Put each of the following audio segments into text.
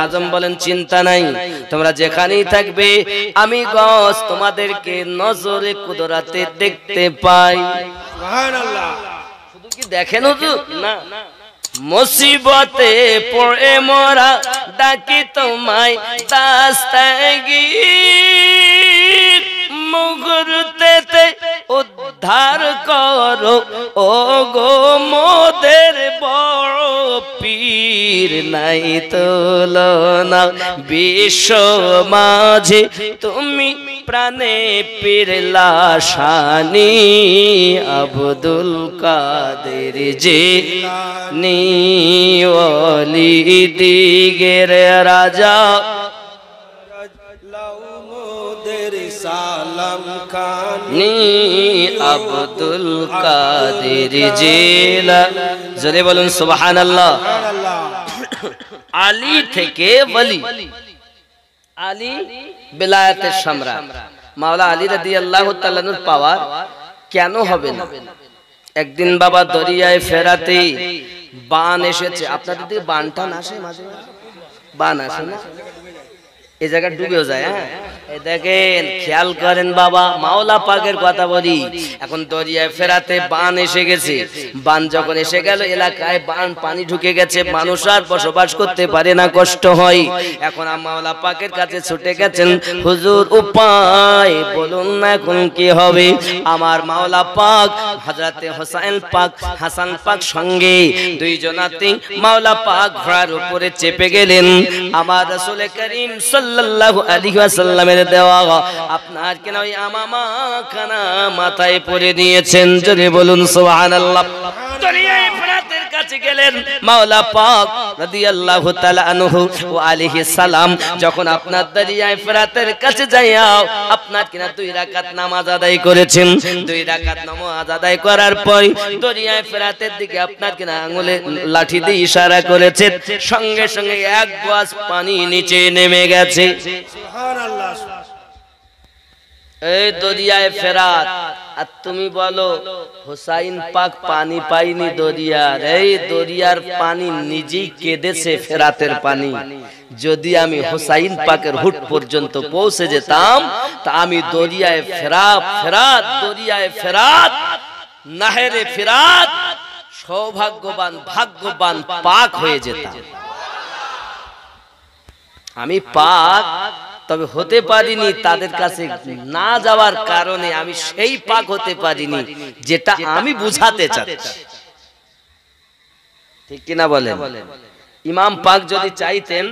আজম বলেন চিন্তা নাই, তোমরা যেখানেই থাকবে আমি গস তোমাদেরকে নজরে কুদরতে দেখতে পাই। সুবহানাল্লাহ। শুধু কি দেখেন হুজুর? না, মুসিবতে পড়ে মোরা ডাকি তোমায় দাস্তাগীর, মুহূর্তেতে উদ্ধার করো ও গো মোদের বড় পীর। নাই তুলনা বিশ্ব মাঝে তুমি প্রাণে পীর লাশানি, আব্দুল কাদের জিলানী ওলি দিগের রাজা লাউমুদের সালাম খানি, আব্দুল কাদের জিলানী। জোরে বলুন সুবহানাল্লাহ। আলী থেকে ওলি, আলী বেলায়েতের সম্রাট মাওলা আলী রাদিয়াল্লাহু তাআলা আনহুর পাওয়ার কেন হবে না? একদিন বাবা দরিয়ায় ফেরাতে বান এসেছে। আপনাদের দিকে বানটা আসে মাঝে মাঝে? বান আসে না? এই জায়গা ডুবেও যায়। হ্যাঁ, এই দেখেন, খেয়াল করেন বাবা, মাওলা পাকের কথা বলি। এখন দরিয়ায় ফেরাতে বান এসে গেছে। বান যখন এসে গেল, এলাকায় বান পানি ঢুকে গেছে, মানুষ আর বসবাস করতে পারে না, কষ্ট হয়। এখন মাওলা পাকের কাছে ছুটে গেছেন, হুজুর উপায় বলুন না, এখন কি হবে? আমার মাওলা পাক হযরতে হোসেন পাক, হাসান পাক সঙ্গে দুইজনাতে মাওলা পাক ঘোড়ার উপরে চেপে গেলেন। আমার রাসূল করিম সাল্লাল্লাহু আলাইহি ওয়াসাল্লামের দেওয়া আপনার কেন ওই আমামা খানা মাথায় পরে নিয়েছেন। জোরে বলুন সুবহানাল্লাহ। দরিয়ায়ে ফেরাতের কাছে গেলেন মাওলা পাক রাদিয়াল্লাহু তাআলা আনহু ওয়া আলাইহিস সালাম। যখন আপনার দরিয়ায়ে ফেরাতের কাছে যাইয়া আপনার কিনা 2 রাকাত নামাজ আদায় করেছেন, 2 রাকাত নামাজ আদায় করার পর দরিয়ায়ে ফেরাতের দিকে আপনার কিনা আঙ্গুলে লাঠি দিয়ে ইশারা করেছেন, সঙ্গে সঙ্গে 1 গজ পানি নিচে নেমে গেছে। সুবহানাল্লাহ। এই দরিয়ায় ফেরাত, আর তুমি বলো হুসাইন পাক পানি পাইনি দরিয়ার। এই দরিয়ার পানি নিজেই কেঁদেছে, ফেরাতের পানি। যদি আমি হুসাইন পাকের হুট পর্যন্ত পৌঁছে যেতাম তা আমি দরিয়ায় ফেরাত দরিয়ায় ফেরাত নাহেরে ফেরাত সৌভাগ্যবান ভাগ্যবান পাক হয়ে যেতাম। আমি পাক তবে হতে পারিনি, তাদের কাছে না যাওয়ার কারণে আমি সেই পাক হতে পারিনি যেটা আমি বুঝাতে চাচ্ছি। ঠিক কিনা বলেন? ইমাম পাক যদি চাইতেন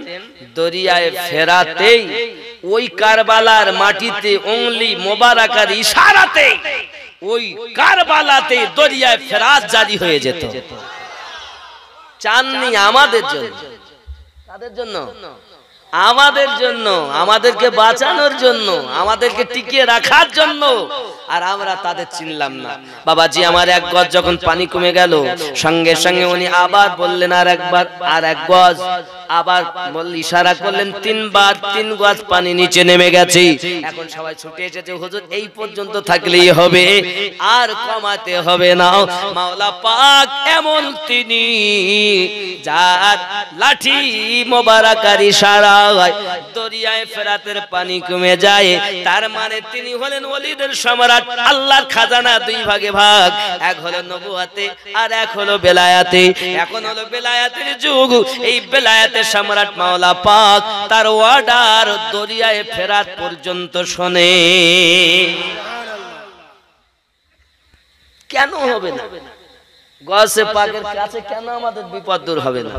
দরিয়ায় ফেরাতেই ওই কারবালার মাটিতে উংলি মোবারকার ইশারাতে ওই কারবালাতে দরিয়ায় ফেরাত জারি হয়ে যেত। চাননি আমাদের জন্য। তাদের জন্য, আমাদের জন্য, আমাদেরকে বাঁচানোর জন্য, আমাদেরকে টিকিয়ে রাখার জন্য। আর আমরা তাদের চিনলাম না। বাবাজি আমার 1 গজ যখন পানি কমে গেল, সঙ্গে সঙ্গে উনি আবার বললেন আর একবার, আর 1 গজ, আবার বললেন, ইশারা করলেন 3 বার, 3 গজ পানি নিচে নেমে গেছে। এখন সবাই ছুটে এসেছে, হুজুর এই পর্যন্ত থাকলেই হবে, আর কমাতে হবে না। মাওলা পাক এমন তিনি যার লাঠি মোবারকার ইশারায় দরিয়ায় ফেরাতের পানি কমে যায়। তার মানে তিনি হলেন ওলিদের সম্রাট। আল্লাহর খাজানা 2 ভাগে ভাগ, এক হলো নবুয়াতে আর এক হলো বেলায়াতে। এখন হলো বেলায়াতের যুগ। এই বেলায়াতের সম্রাট মাওলা পাক তার অর্ডার দরিয়ায় ফেরাত পর্যন্ত শোনে। কেন হবে না? গসে পাকের কাছে কেন আমাদের বিপদ দূর হবে না?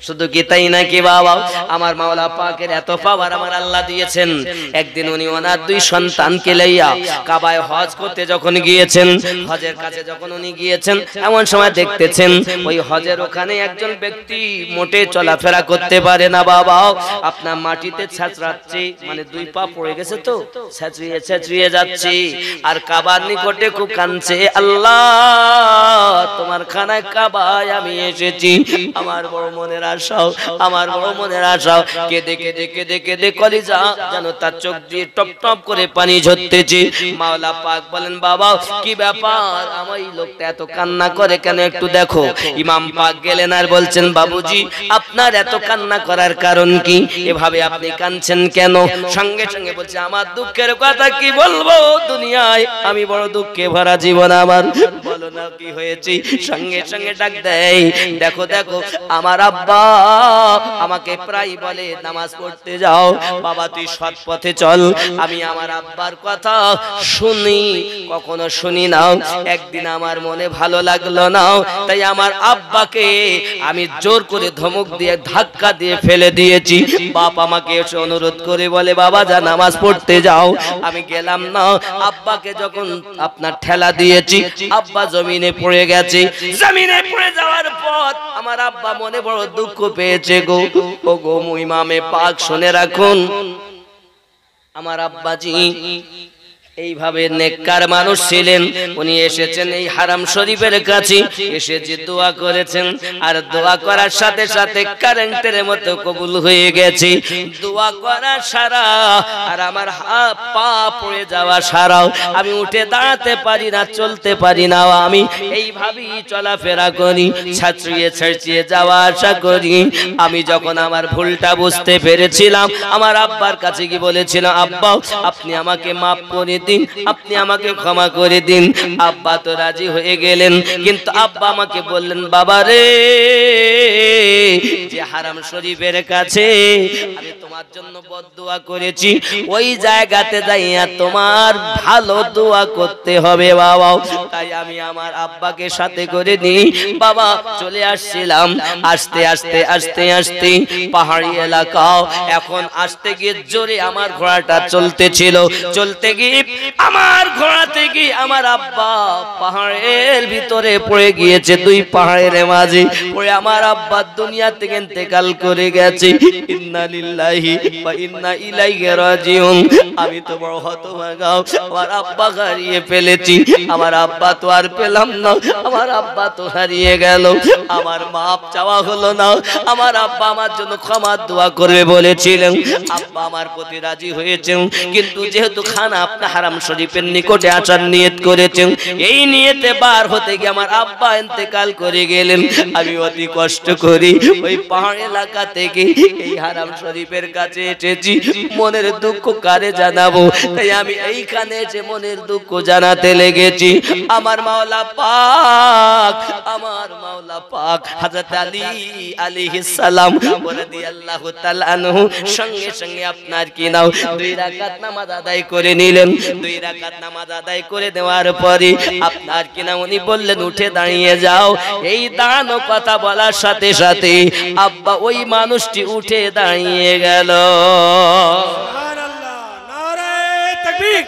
শুধু কি তাই নাকি বাবা? আমার মাওলা পাকের এত পাওয়ার আমার আল্লাহ দিয়েছেন। একদিন উনি ওনার 2 সন্তানকে লইয়া কাবায় হজ করতে যখন গিয়েছেন, হজের কাছে যখন উনি গিয়েছেন, এমন সময় দেখতেছেন ওই হজের ওখানে একজন ব্যক্তি মোটে চলাফেরা করতে পারে না বাবা। আপনার মাটিতে ছাঁচড়াচ্ছে, মানে 2 পা পড়ে গেছে তো ছাঁচড়িয়ে ছাঁচড়িয়ে যাচ্ছে, আর কাবার নিকটে খুব কাঁদছে, আল্লাহ তোমার খানায় কাবায় আমি এসেছি, আমার বড় মনের আশাও, আমার বড় মনের আশাও। কেঁদে কেঁদে কেঁদে কেঁদে কলিজা যেন তার চোখ দিয়ে টপ টপ করে পানি ঝরতেছে। মাওলা পাক বলেন, বাবা কি ব্যাপার, আমার এই লোকটা এত কান্না করে কেন, একটু দেখো। ইমাম পাক গেলেন আর বলছেন, বাবুজি আপনার এত কান্না করার কারণ কি, এভাবে আপনি কাঁদছেন কেন? সঙ্গে সঙ্গে বলছে, আমার দুঃখের কথা কি বলবো, দুনিয়ায় আমি বড় দুঃখে ভরা জীবন আমার, বলো না কি হয়েছে। সঙ্গে সঙ্গে ডাক দেয়, দেখো দেখো আমার আব্বা আমাকে প্রায় বলে নামাজ পড়তে যাও, বাবা তুই সৎ পথে চল। আমি আমার আব্বার কথা শুনি, কখনো শুনি না। একদিন আমার মনে ভালো লাগলো না, তাই আমার আব্বাকে আমি জোর করে ধমক দিয়ে ধাক্কা দিয়ে ফেলে দিয়েছি। বাপ আমাকে এসে অনুরোধ করে বলে, বাবা যা নামাজ পড়তে যাও। আমি গেলাম না। আব্বাকে যখন আপনার ঠেলা দিয়েছি, আব্বা জমিনে পড়ে গেছে। জমিনে পড়ে যাওয়ার পর আমার আব্বা মনে বড় দুঃখ পেয়েছে গো। ও গো ইমামে পাক শুনে রাখুন, আমার আব্বাজি এইভাবে নেককার মানুষ ছিলেন। উনি এসেছেন এই হারাম শরীফের কাছে, এসে যে দোয়া করেছেন, আর দোয়া করার সাথে সাথে কারেন্টের মতো কবুল হয়ে গেছে। দোয়া করা সারা আর আমার পা পড়ে যাওয়া সারাও, আমি উঠে দাঁড়াতে পারি না, চলতে পারি না। আমি এইভাবেই চলাফেরা করি, ছাত্রিয়ে ছাড়ছিয়ে যাওয়া আসা করি। আমি যখন আমার ভুলটা বুঝতে পেরেছিলাম, আমার আব্বার কাছে কি বলেছিলাম, আব্বা আপনি আমাকে মাফ করে দিন, আপনি আমাকে ক্ষমা করে দিন। আব্বা তো রাজি হয়ে গেলেন, কিন্তু আব্বা আমাকে বললেন, বাবা রে, যে হারাম শরীফের কাছে আমি তোমার জন্য বদদুয়া করেছি, ওই জায়গাতে যাইয়া তোমার ভালো দোয়া করতে হবে বাবা। তাই আমি আমার আব্বাকে সাথে করে নিয়ে বাবা চলে আসছিলাম। আস্তে আস্তে আস্তে আস্তে পাহাড়ি এলাকা, এখন আসতে গিয়ে জোরে আমার ঘোড়াটা চলতেছিল। চলতে গিয়ে আমার ঘোড়া থেকে আমার আব্বা পাহাড়ের ভিতরে পড়ে গিয়েছে। দুই পাহাড়ের মাঝে পড়ে আমার আব্বা দুনিয়া থেকে ইন্তেকাল করে গেছে। ইন্না লিল্লাহি ওয়া ইন্না ইলাইহি রাজিউন। আমি তো বড় হতভাগা, আমার আব্বা হারিয়ে ফেলেছি। আমার আব্বা তো আর পেলাম না, আমার আব্বা তো হারিয়ে গেল। আমার মাপ চাওয়া হলো না। আমার আব্বা আমার জন্য ক্ষমা দোয়া করবে বলেছিলেন, আব্বা আমার প্রতি রাজি হয়েছেন, কিন্তু যেহেতু খানা আপনি হারাম শরীফের নিকটে আসার নিয়ত করেছেন, এই নিয়তে বার হতে গিয়ে আমার আব্বা ইন্তেকাল করে গেলেন। আমি অতি কষ্ট করি ওই পাহাড় এলাকা থেকে এই হারাম শরীফের কাছে এসেছি। মনের দুঃখ কারে জানাবো, তাই আমি এইখানে এসে মনের দুঃখ জানাতে লেগেছি। আমার মাওলা পাক, আমার মাওলা পাক হযরত আলী আলাইহিস সালাম রাদিয়াল্লাহু তাআলা আনহু সঙ্গে সঙ্গে আপনার কি নাও 2 রাকাত নামাজ আদায় করে নিলেন। 2 রাকাত নামাজ আদায় করে দেওয়ার পরে আপনার কি না উনি বললেন, উঠে দাঁড়িয়ে যাও। এই দাঁড়ানো কথা বলার সাথে সাথে আব্বা ওই মানুষটি উঠে দাঁড়িয়ে গেল। সুবহানাল্লাহ, নারায়ে তাকবীর,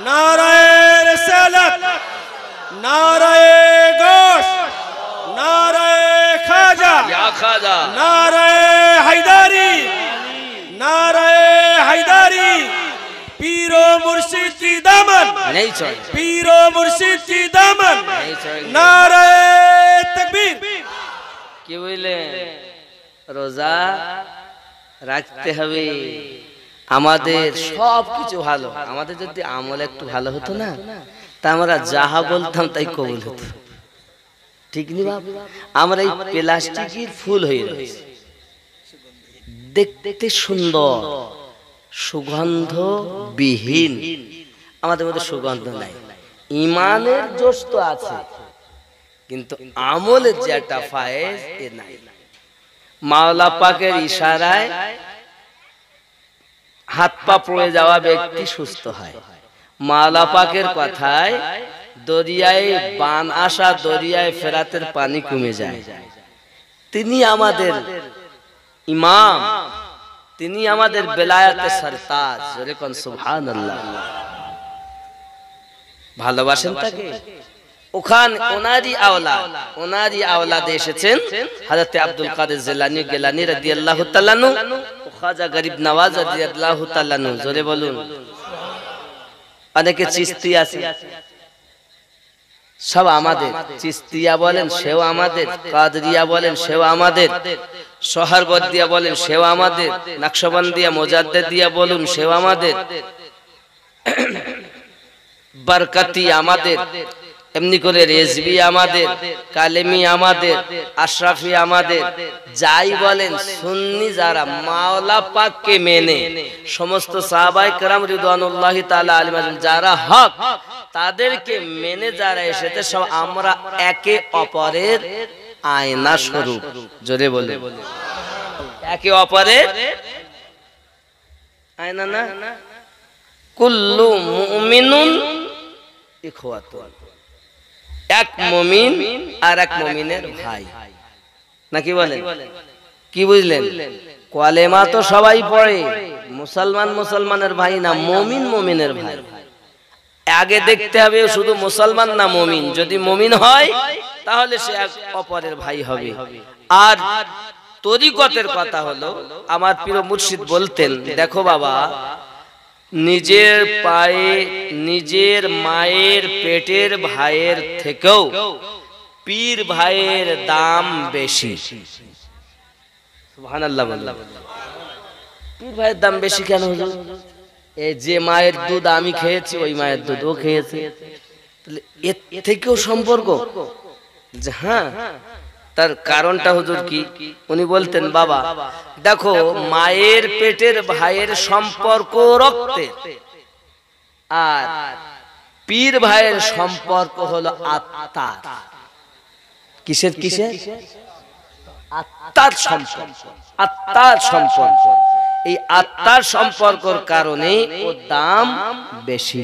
নারায়ে রিসালাত, নারায়ে গোশ, নারায়ে খাজা, ইয়া খাজা, নারায়ে হায়দারি, নারায়ে হায়দারি, পীর ও মুর্শিদ কি দামন, নেই চল, পীর ও মুর্শিদ কি দামন, নেই চল। নারায়ে তাকবীর। কি বললেন? রোজা রাখতে হবে। আমাদের সব কিছু ভালো, আমাদের যদি আমল একটু ভালো হতো না, তা আমরা যাহা বলতাম তাই কবুল হতো। ঠিক নি বাবা? আমরা এই প্লাস্টিকের ফুল হয়ে রয়েছে, দেখতে সুন্দর, সুগন্ধ বিহীন। আমাদের মধ্যে সুগন্ধ নাই। ইমানের জোশ তো আছে, কিন্তু আমলের যে একটা ফায়েজ এ নাই। মাওলা পাকের ইশারায় হাত পা পড়ে যাওয়া ব্যক্তি সুস্থ হয়। মাওলা পাকের কথায় দরিয়ায় বান আসা, দরিয়ায় ফেরাতের পানি কমে যায়। তিনি আমাদের ইমাম, তিনি আমাদের বেলায়েতের সরতাজ। জোরে কোন সুবহানাল্লাহ। ভালোবাসেন তাকে? ওখানে ওনারই আওলাদ এসেছেন হযরত আব্দুল কাদের জিলানী রাদিয়াল্লাহু তাআলা আনহু, খাজা গরিব নওয়াজ রাদিয়াল্লাহু তাআলা আনহু। জোরে বলুন। অনেকে চিশতি আছে, সব আমাদের। চিস্তিয়া বলেন সেও আমাদের, কাদরিয়া বলেন সেও আমাদের, সোহরবর্দিয়া বলেন সেও আমাদের, নকশবন্দিয়া মুজাদ্দিদিয়া বলুন সেও আমাদের, বরকতি আমাদের, এমনি করে রেজবি আমাদের, কালেমি আমাদের, আশরাফি আমাদের। যাই বলেন সুন্নি যারা মাওলা পাককে মেনে, সমস্ত সাহাবায়ে কেরাম রিদওয়ানুল্লাহি তাআলা আলাইহিম আজমাইন যারা হক, তাদেরকে মেনে যারা এসেছে সব আমরা একে অপরের আয়না স্বরূপ। জোরে বলে, একে অপরের আয়না না। কুল্লু মুমিনুন ইখওয়াতুন, এক মুমিন আর এক মুমিনের ভাই, নাকি বলেন? কি বুঝলেন? কলেমা তো সবাই পড়ে, মুসলমান মুসলমানের ভাই না, মুমিন মুমিনের ভাই। আগে দেখতে হবে শুধু মুসলমান না মুমিন। যদি মুমিন হয় তাহলে সে এক অপরের ভাই হবে। আর তরিকতের কথা হলো, আমার প্রিয় মুর্শিদ বলতেন, দেখো বাবা, নিজের পায়ে নিজের মায়ের পেটের ভাইয়ের থেকেও পীর ভাইয়ের দাম বেশি। সুবহানাল্লাহ বললাম। পীর ভাইয়ের দাম বেশি কেন হলো? এই যে মায়ের দুধ আমি খেয়েছি, ওই মায়ের দুধ ও খেয়েছে, এর থেকেও সম্পর্ক। হ্যাঁ, তার কারণটা হুজুর কি? উনি বলতেন, বাবা দেখো, মায়ের পেটের ভাইয়ের সম্পর্ক রক্তের, আর পীর ভাইয়ের সম্পর্ক হলো আত্মার। কিসের কিসের? আত্মার সম্পর্ক। আত্মার সম্পর্ক। এই আত্মার সম্পর্কের কারণে ওর দাম বেশি।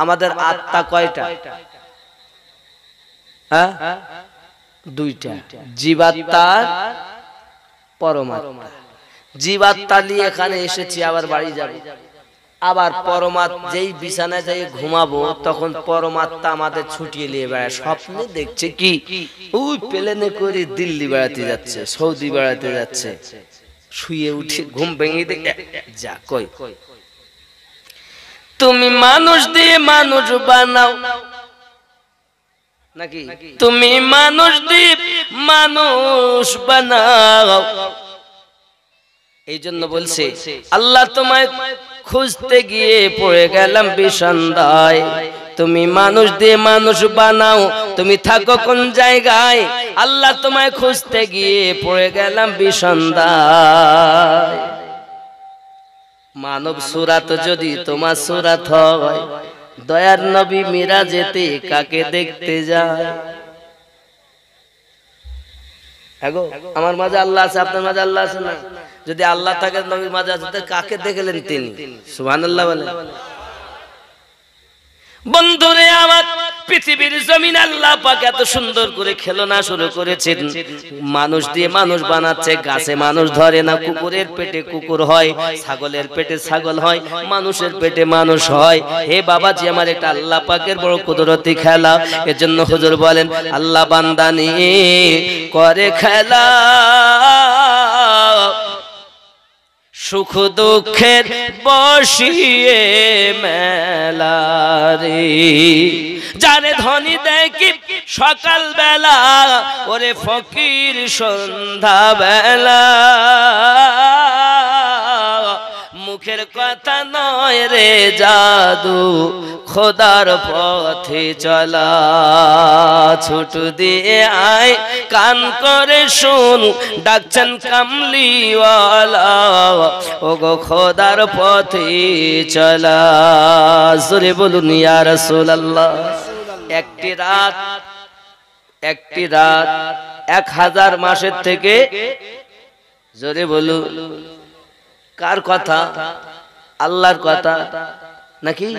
আমাদের আত্মা কয়টা? হ্যাঁ, দুইটা, জীবাত্মা, পরমাত্মা। জীবাত্মা নিয়ে এখানে এসেছি, আবার বাড়ি যাব। আবার পরমাত্মা যেই বিছানায় যাই ঘুমাবো, তখন পরমাত্মা আমাদের ছুটিয়ে নিয়ে বেড়ায়। স্বপ্নে দেখছে কি ওই প্লেনে করে দিল্লি বেড়াতে যাচ্ছে, সৌদি বেড়াতে যাচ্ছে। শুয়ে উঠে ঘুম ভেঙে দেখে যা কই, তুমি মানুষ দিয়ে মানুষ বানাও নাকি? তুমি মানুষ দিয়ে মানুষ বানাও। এই জন্য বলছে, আল্লাহ তোমায় খুঁজতে গিয়ে পড়ে গেলাম বিষন্দায়। তুমি মানুষ দিয়ে মানুষ বানাও, তুমি থাকো কোন জায়গায়? আল্লাহ তোমায় খুঁজতে গিয়ে পড়ে গেলাম বিষন্দায়। মানব সুরাত যদি তোমার সুরাত হয়, দয়ার নবী মিরাজেতে কাকে দেখতে যায়? আমার মাঝে আল্লাহ আছে, আপনার মাঝে আল্লাহ আছে না? যদি আল্লাহ থাকে, নবীর মাঝে আছে, কাকে দেখলেন তিনি? সুবহানাল্লাহ বলেন। বন্ধুরে আমার, পৃথিবীর জমিন আল্লাহ পাক এত সুন্দর করে খেলনা শুরু করেছেন। মানুষ দিয়ে মানুষ বানাচ্ছে। গাছে মানুষ ধরে না, কুকুরের পেটে কুকুর হয়, ছাগলের পেটে ছাগল হয়, মানুষের পেটে মানুষ হয়। হে বাবাজি আমার, এটা আল্লাহ পাকের বড় কুদরতি খেলা। এজন্য হুজুর বলেন, আল্লাহ বান্দা নিয়ে করে খেলা, সুখ দুঃখের বসিয়ে মেলা রে। যারে ধনী দেখি সকাল বেলা, ওরে ফকির সন্ধ্যা বেলা। মুখের কথা নয় রে জাদু, খোদার পথে চলা। ছুট দিয়ে আয়, কান করে শুন, ডাকছেন কামলিওয়ালা। ওগো খোদার পথে চলা। জোরে বলুন ইয়া রাসূলুল্লাহ। একটি রাত 1000 মাসের থেকে, জোরে বলুন, কার কথা? আল্লাহর কথা নাকি?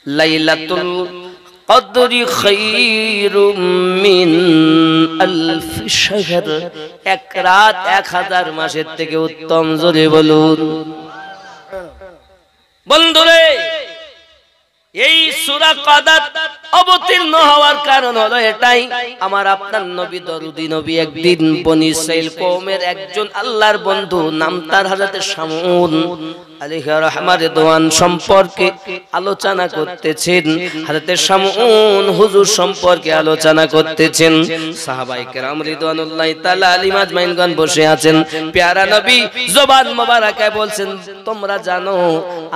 লাইলাতুল কদরি খায়রুম মিন আলফি শাহর। এক রাত 1000 মাসের থেকে উত্তম। জোরে বলুন। বন্ধুরে, এই সূরা কদর অবতীর্ণ হওয়ার কারণ হলো এটাই, আমার আপনার নবী দরুদি নবী একদিন বনি ইসরাইল কওমের একজন আল্লাহর বন্ধু, নাম তার হযরত শামউন আলাইহি রাহমাত রিদওয়ান সম্পর্কে আলোচনা করতেছেন। হযরত শামউন হুজুর সম্পর্কে আলোচনা করতেছেন। সাহাবায়ে কেরাম রিদওয়ানুল্লাহি তাআলা আলাইহিম আজমাইনগণ বসে আছেন। প্যারা নবী জবান মোবারকে বলছেন, তোমরা জানো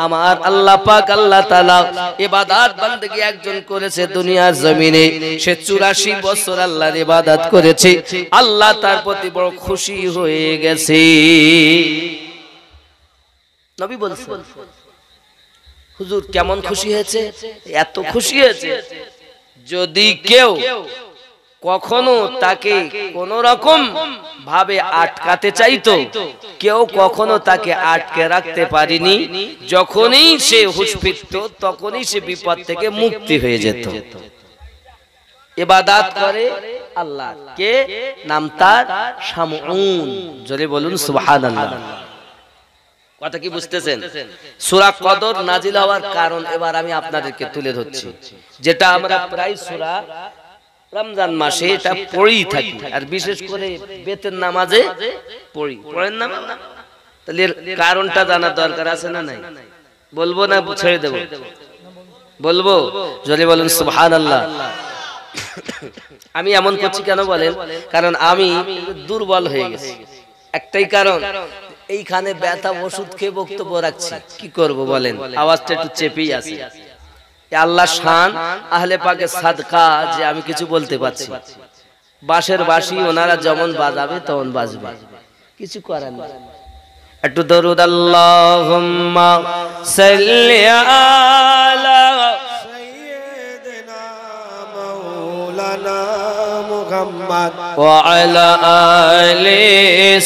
আমার আল্লাহ পাক আল্লাহ তাআলা ইবাদত বান্দেগী একজন করেছে দুনিয়ার জমিনে, সে 84 বছর আল্লাহর ইবাদত করেছে, আল্লাহ তার প্রতি বড় খুশি হয়ে গেছে। নবী বলছেন, হুজুর কেমন খুশি হয়েছে? এত খুশি হয়েছে যদি কেউ কখনো তাকে কোন রকম ভাবে আটকাতে চাইতো, কেউ কখনো তাকে আটকে রাখতে পারেনি। যখনই সে হুঁশ ফিরত তখনই সে বিপদ থেকে মুক্তি হয়ে যেত। ইবাদত করে আল্লাহ, কে? নাম তার শামউন। জোরে বলুন সুবহানাল্লাহ। কথা কি বুঝতেছেন? সূরা কদর নাজিল হওয়ার কারণ এবার আমি আপনাদেরকে তুলে ধরছি, যেটা আমরা প্রায় সূরা রমজান মাসে এটা পড়েই থাকি, আর বিশেষ করে বেতের নামাজে পড়ি। পড়েন না? তাহলে কারণটা জানার দরকার আছে না নাই? বলবো না ছেড়ে দেব? বলবো। জোরে বলুন সুবহানাল্লাহ। আমি এমন করছি কেন বলেন? কারণ আমি দুর্বল হয়ে গেছি। একটাই কারণ, এইখানে ব্যথা ওষুধ খেয়ে বক্তব্য রাখছি, কি করব বলেন? আওয়াজটা একটু চেপেই আছে। আল্লাহ শান, আহলে পাকের সাদকা যে আমি কিছু বলতে পারছি। বাঁশের বাঁশি ওনারা যেমন বাজাবে তেমন বাজবে, কিছু করার নেই। একটু দরুদ আল্লাহুম্মা সাল্লি আলা সাইয়্যিদিনা মাওলানা মুহাম্মদ ওয়া আলা আলি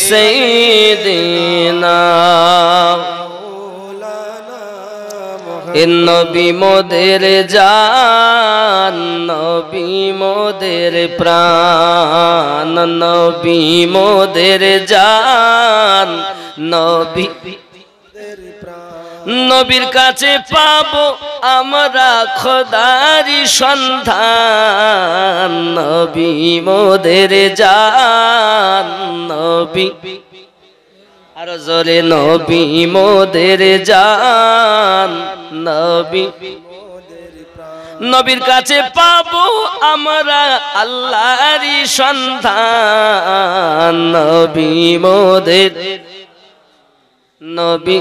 সাইয়্যিদিনা। নবী মোদের জান, নবী মোদের প্রাণ, নবী মোদের জান, নবী নবীর কাছে পাবো আমরা খোদারি সন্ধান, নবী মোদের জান, নবী আর জোরে নবী মোদের জান, নবী নবীর কাছে পাবো আমরা আল্লাহরই সন্ধান, নবী মোদের নবী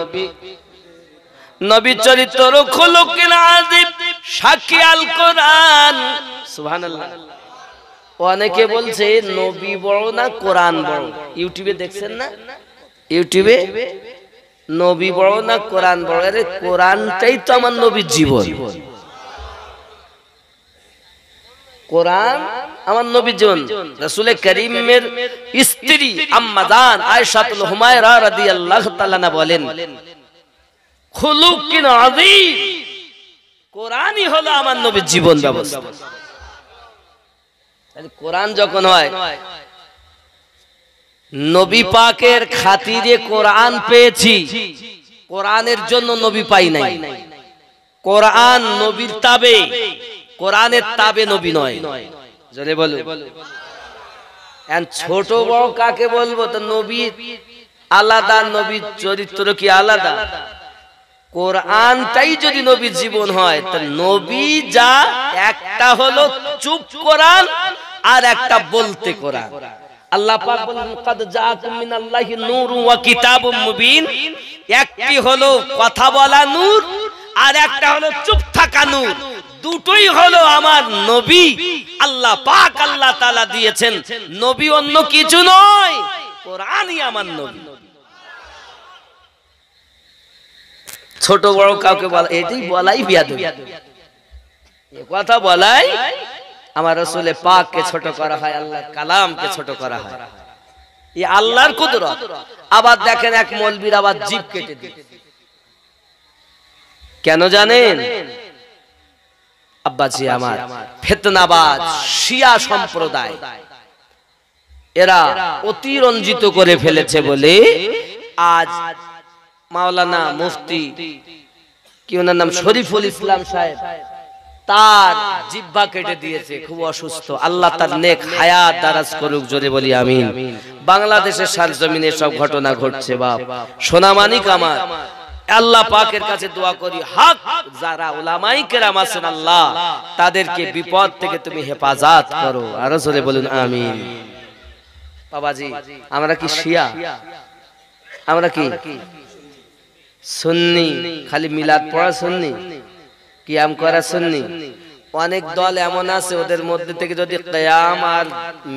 নবী চরিত্র খুলুকিন আযীম সাক্ষী আল কোরআন। সুবহানাল্লাহ। অনেকে বলছে নবী বড় না কোরআন বড়। ইউটিউবে দেখছেন না? ইউটিউবে নবী বড় না কোরআন বড়? আরে কোরআনটাই তো আমার নবীর জীবন। কোরআন আমার নবীর জীবন। রাসূল কারীমের স্ত্রী আম্মা জান আয়েশাতুল হুমায়রা রাদিয়াল্লাহু তাআলা না বলেন, খুলুকিন আযীম, কোরআনই হলো আমার নবীর জীবন ব্যবস্থা। তাহলে কোরআন যখন হয়, নবী পাকের খাতিরে কোরআন পেয়েছি, কোরআনের জন্য নবী পাই নাই। কোরআন নবীর তাবে, কোরআনের তাবে নবী নয়। জোরে বলো। ছোট বড় কাকে বলবো? তো নবী আলাদা, নবীর চরিত্র কি আলাদা? কোরআনটাই যদি নবীর জীবন হয়, তাহলে নবী যা, একটা হলো চুপ কোরআন আর একটা বলতে কোরআন। আল্লাহ পাক বলেন কাদ জাআকুম মিনাল্লাহি নূরুন ওয়া কিতাবুম মুবিন। একটি হলো কথা বলা নূর, আর একটা হলো চুপ থাকা নূর। দুটোই হলো আমার নবী। আল্লাহ পাক আল্লাহ তাআলা দিয়েছেন। নবী অন্য কিছু নয়, কোরআনই আমার নবী। ছোট বড় কাউকে বলা, এটাই বলাই বিয়াদবি। এই কথা বলাই আমার রাসূলে পাককে ছোট করা হয়, আল্লাহর কালামকে ছোট করা হয়। এই আল্লাহর কুদরত। আবার দেখেন এক মৌলবীর আবার জিভ কেটে দিল। কেন জানেন? আব্বাজি আমার, ফিতনাবাজ শিয়া সম্প্রদায় এরা অতিরঞ্জিত করে ফেলেছে বলে আজ মাওলানা মুফতি কি ওনার নাম শরীফুল ইসলাম সাহেব, তার জিহ্বা কেটে দিয়েছে, খুব অসুস্থ। আল্লাহ তার নেক হায়াত দারাজ করুক, জোরে বলি আমিন। বাংলাদেশের সারজমিনে সব ঘটনা ঘটছে বাপ, সোনামানিক আমার। আল্লাহ পাকের কাছে দোয়া করি, হক যারা উলামায়ে কেরাম আছেন আল্লাহ তাদেরকে বিপদ থেকে তুমি হেফাজত করো, আরো জোরে বলুন আমিন। বাবাজি, আমরা কি শিয়া? আমরা কি সুন্নি? খালি মিলাদ পড়া সুন্নি, কিয়াম করা সুন্নি? অনেক দল এমন আছে ওদের মধ্যে থেকে যদি কিয়াম আর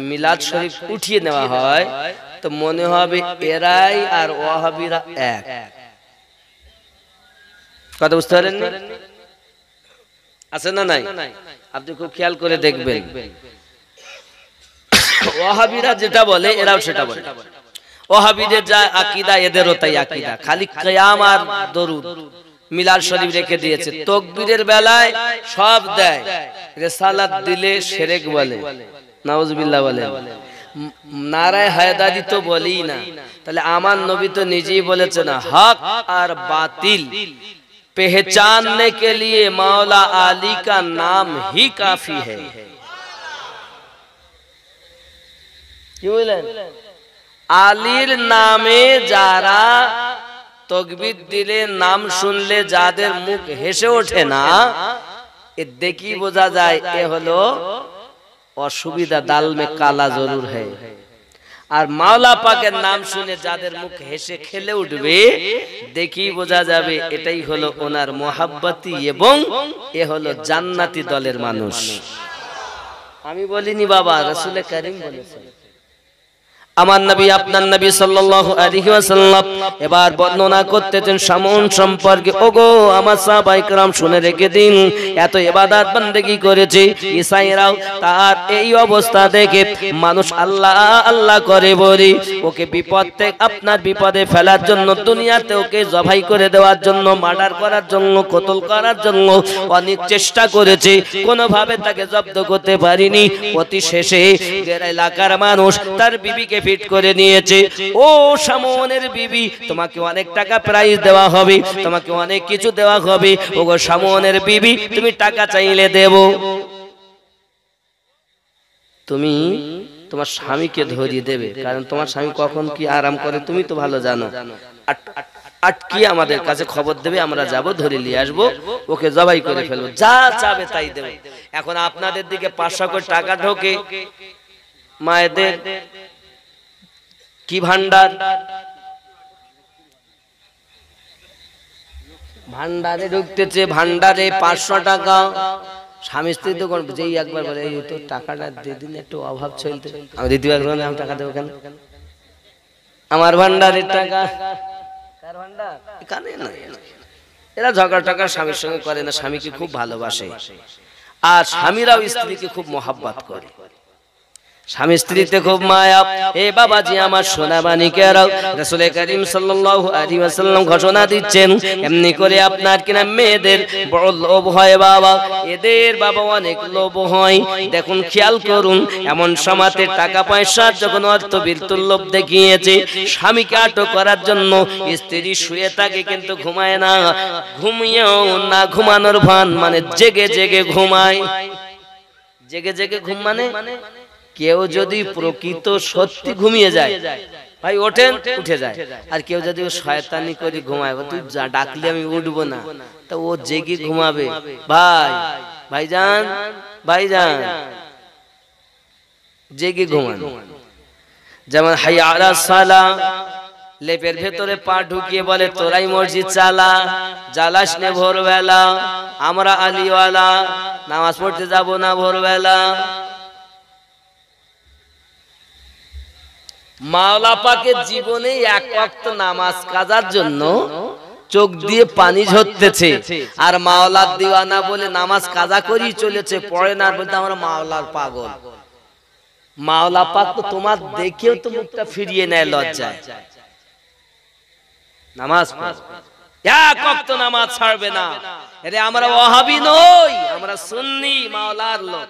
মিলাদ শরীফ উঠিয়ে নেওয়া হয় তো মনে হবে এরাই আর ওয়াহাবিরা এক। কথা বুঝতে পারেন? আছে না নাই? আপনি খুব খেয়াল করে দেখবেন, ওয়াহাবিরা যেটা বলে এরাও সেটা বলে। ওয়াহাবিদের যা আকীদা এদেরও তাই আকীদা, খালি কিয়াম আর দরুদ মিলাদ শরীফ রেখে দিয়েছে। তাকবীরের বেলায় সব দেয়, রিসালাত দিলে শিরক বলে, নাউজুবিল্লাহ বলে, নারায়ে হায়দারি তো বলেই না। তাহলে আমার নবী তো নিজেই বলেছেন, হক আর বাতিল पहचानने के लिए मौला आली का नाम ही काफी है। क्यों बोलें? आलीर नामे जारा तकबीर दिले नाम सुनले जादेर मुख हेसे ओठे ना, ए देखी बोझा जाए ए हलो असुविधा, दाल में काला जरूर है। আর মাওলা পাকের নাম শুনে যাদের মুখ হেসে খেলে উঠবে দেখি বোঝা যাবে এটাই হলো ওনার মোহাব্বতি এবং এ হলো জান্নাতি দলের মানুষ। আমি বলিনি বাবা, রাসূল করিম বলেছেন। আমার নবী আপনার নবী সাল্লাল্লাহু আলাইহি ওয়াসাল্লাম এবার বর্ণনা করতেছেন সামন সম্পর্কে। ওগো আমার সাহাবায়ে কেরাম শুনে রেখে দিন, এত ইবাদত বندگی করেছে ঈসাইরাও, তার এই অবস্থা দেখে মানুষ আল্লাহ আল্লাহ করে বলি ওকে বিপদ থেকে আপনার বিপদে ফেলার জন্য, দুনিয়াতে ওকে জবাই করে দেওয়ার জন্য, মার্ডার করার জন্য, কতল করার জন্য অনেক চেষ্টা করেছে, কোনোভাবে তাকে জব্দ করতে পারিনি। অতি শেষে এলাকার মানুষ তার বিবিকে ফিট করে নিয়েছে। ও শামনের বিবি, তোমাকে অনেক টাকা প্রাইজ দেওয়া হবে, তোমাকে অনেক কিছু দেওয়া হবে। ওগো শামনের বিবি, তুমি টাকা চাইলে দেব। তুমি তোমার স্বামীকে ধরিয়ে দেবে, কারণ তোমার স্বামী কখন কি আরাম করে তুমি তো ভালো জানো। আটকি আমাদের কাছে খবর দেবে, আমরা যাব ধরে নিয়ে আসবো, ওকে জবাই করে ফেলবো, যা চাবে তাই দেব। এখন আপনাদের দিকে 500 কোটি টাকা ঢোকে, মায়েদের কি ভান্ডার, ভান্ডারে ঢুকতেছে, ভান্ডারে 500 টাকা। স্বামী স্ত্রী তো যেই একবার বলে এই তো টাকাটা দিয়ে দিন, একটু অভাব চলতে, আমি দিতে পারবো না, আমি টাকা দেবো কেন? আমার ভান্ডারের টাকা, কার ভান্ডার? এখানে না। এরা ঝগড়া টাকা স্বামীর সঙ্গে করে না, স্বামীকে খুব ভালোবাসে। আর স্বামীরাও স্ত্রীকে খুব মহব্বত করে, স্বামী স্ত্রীতে খুব মায়া। এ বাবাজি আমার সোনা মানিকেরাও, রাসূল করিম সাল্লাল্লাহু আলাইহি ওয়াসাল্লাম ঘোষণা দিচ্ছেন, এমনি করে আপনার কিনা মেয়েদের বড় লোভ হয় বাবা, এদের বাবা অনেক লোভ হয়। দেখুন খেয়াল করুন, এমন সমাতে টাকা পয়সা যখন অর্থবীরতুল লোভ দেখিয়েছে, স্বামীকে আটক করার জন্য স্ত্রী শুয়ে থাকে কিন্তু ঘুমায় না, ঘুমিয়েও না ঘুমানোর ভান, মানে জেগে জেগে ঘুমায়। জেগে জেগে ঘুম মানে কেউ যদি প্রকৃত সত্যি ঘুমিয়ে যায় ভাই ওঠেন, উঠে যায়। আর কেউ যদি শয়তানি করে ঘুমায়, তুই ডাকলে আমি উঠবো না, তা ও জেগে ঘুমাবে। ভাই ভাইজান ভাইজান জেগে ঘুমান। যেমন হাইয়া আলাস সালাহ, লেপের ভেতরে পা ঢুকিয়ে বলে তোরাই মসজিদ চালা, জ্বালাস নে ভোরবেলা, আমরা আলিওয়ালা, নামাজ পড়তে যাব না ভোরবেলা। মাওলা পাকের জীবনে এক ওয়াক্ত নামাজ কাজার জন্য চোখ দিয়ে পানি ঝরতেছে, আর মাওলার দিওয়ানা বলে নামাজ কাজা করেই চলেছে, পড়ে না, বলতে আমরা মাওলার পাগল। মাওলা পাক তো তোমার দেখেও তো মুখটা ফিরিয়ে নেয় লজ্জায়। নামাজ এক ওয়াক্ত নামাজ ছাড়বে না। আরে আমরা ওয়াহাবি নই, আমরা সুন্নি মাওলার লোক।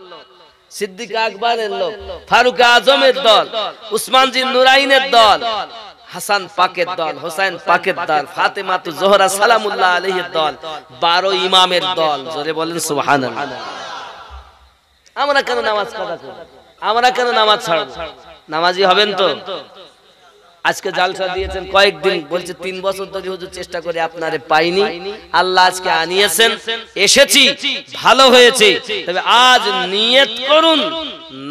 সিদ্দিক আকবরের লোক, ফারুক আজমের দল, উসমান জিন নুরাইনের দল, হাসান পাকের দল, হোসেন পাকের দল, ফাতেমা তু জোহরা সালামুল্লাহ আলাইহির দল, 12 ইমামের দল। জোরে বলেন সুবহানাল্লাহ। আমরা কেন নামাজ কাজা করব? আমরা কেন নামাজ ছাড়ব? নামাজি হবেন তো? আজকে জালসা দিয়েছেন কয়েকদিন, বলছে 3 বছর ধরে হুজুর চেষ্টা করে আপনারে পাইনি, আল্লাহ আজকে আনিয়েছেন, এসেছি, ভালো হয়েছে। তবে আজ নিয়ত করুন